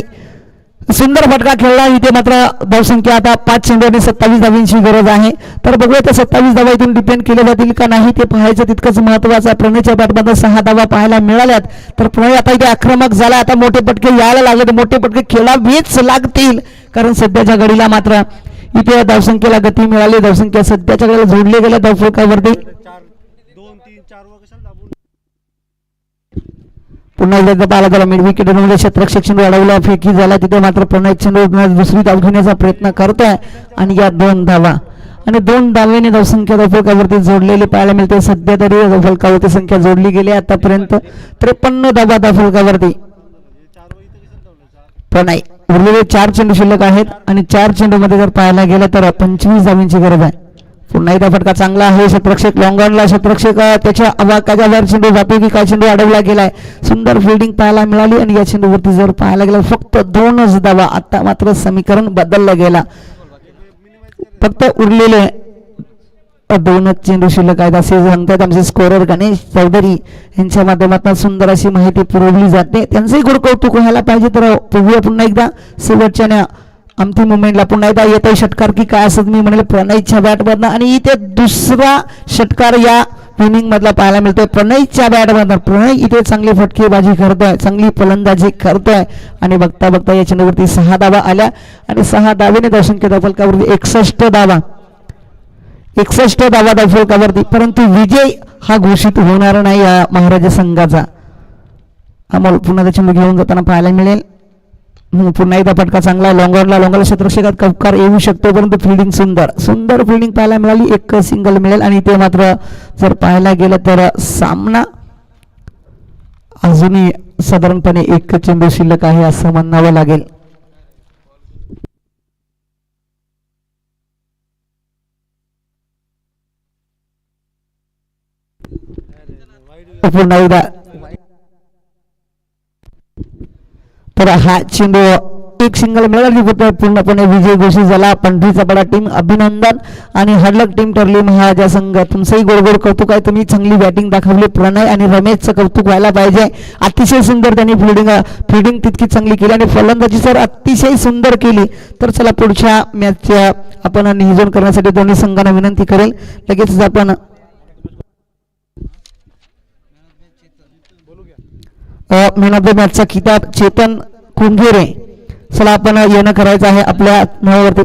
S1: सुंदर फटका खेळला. इथे मात्र धावसंख्या आता 5 चेंडू आणि 27 धावांची गरज आहे. तर बघूया त्या 27 धावा इथून डिपेंड केल्या जातील का नाही ते पाहायचं तितकंच महत्वाचं आहे. प्रणयच्या बॅटमध्ये 6 धावा पाहायला मिळाल्यात. तर प्रणय आता इथे आक्रमक झाला. आता मोठे पटके यायला लागले, मोठे पटके खेळावेच लागतील कारण सध्याच्या घडीला मात्र इथे धावसंख्येला गती मिळाली. धावसंख्या सध्याच्या घडीला जोडले गेल्या धावफलकावरती. पुन्हा एकदा पाहिला तर मिड विकेट मध्ये क्षेत्ररक्षक चेंडू अडवला, फेकी झाला. तिथे मात्र प्रणय चेंडू दुसरी धाव घेण्याचा प्रयत्न करतोय आणि या 2 धावा आणि 2 धावेने धावसंख्या धावफलकावरती जोडलेली पाहायला मिळते. सध्या तरी धावफलकावरती संख्या जोडली गेली आतापर्यंत 53 धावा धावफलकावरती. प्रणय उरलेले 4 चेंडू शिल्लक आहेत आणि 4 चेंडू मध्ये जर पाहायला गेलं तर 25 धावांची गरज आहे. पुन्हा एकदा फटका चांगला आहे. क्षेत्ररक्षक लॉंगॉनला, क्षेत्ररक्षक त्याच्या आवाकाच्यावर चेंडू जातो की काय चेंडू अडवला गेलाय. सुंदर फिल्डिंग पाहायला मिळाली आणि या चेंडूवरती जर पाहायला गेलं फक्त 2च धावा. आता मात्र समीकरण बदललं गेला. फक्त उरलेले 2च चेंडू शिल्लक आहेत असे सांगतात आमचे स्कोरर गणेश चौधरी यांच्या माध्यमातून. सुंदर अशी माहिती पुरवली जाते. त्यांचंही गुड कौतुक व्हायला पाहिजे. तर बघूया पुन्हा एकदा शेवटच्या अंतिम मुवमेंटला पुन्हा एकदा येतोय षटकार की काय असं मी म्हणेल प्रणयच्या बॅटमधनं. आणि इथे दुसरा षटकार या इनिंग मधला पाहायला मिळतोय प्रणयच्या बॅटमधनं. प्रणय इथे चांगली फटकेबाजी करतोय, चांगली फलंदाजी करतोय आणि बघता बघता या चेंडूवरती 6 धावा आल्या आणि 6 धावेने धावसंख्या धावफलकावरती 61 धावा 61 धावा धावफलकावरती. परंतु विजय हा घोषित होणार नाही या महाराजा संघाचा. अमोल पुन्हा चेंडू घेऊन जाताना पाहायला मिळेल. पुन्हा एकदा फटका चांगला लॉंगॉनला क्षेत्ररक्षकात कपकार येऊ शकतो परंतु फिल्डिंग सुंदर फिल्डिंग पाहायला मिळाली. एक सिंगल मिळेल आणि ते मात्र जर पाहायला गेलं तर सामना अजूनही साधारणपणे 1 चेंडू शिल्लक आहे असं म्हणावं लागेल. पुन्हा एकदा तर हा चेंडू 1 सिंगल मिळाली. पूर्णपणे विजय घोषित झाला. पंढरीचा बडा टीम अभिनंदन आणि हडलक टीम ठरली महाराजा संघ. तुमचंही गोड कौतुक आहे. तुम्ही चांगली बॅटिंग दाखवली. प्रणय आणि रमेशचं कौतुक व्हायला पाहिजे. अतिशय सुंदर त्यांनी फिल्डिंग तितकी चांगली केली आणि फलंदाजी सर अतिशय सुंदर केली. तर चला पुढच्या मॅचच्या आपण नियोजन करण्यासाठी दोन्ही संघांना विनंती करेल. लगेच आपण मॅन ऑफ द मॅचचा किताब चेतन कुंगेरे चला आपण येणं करायचं आहे आपल्या नावावरती.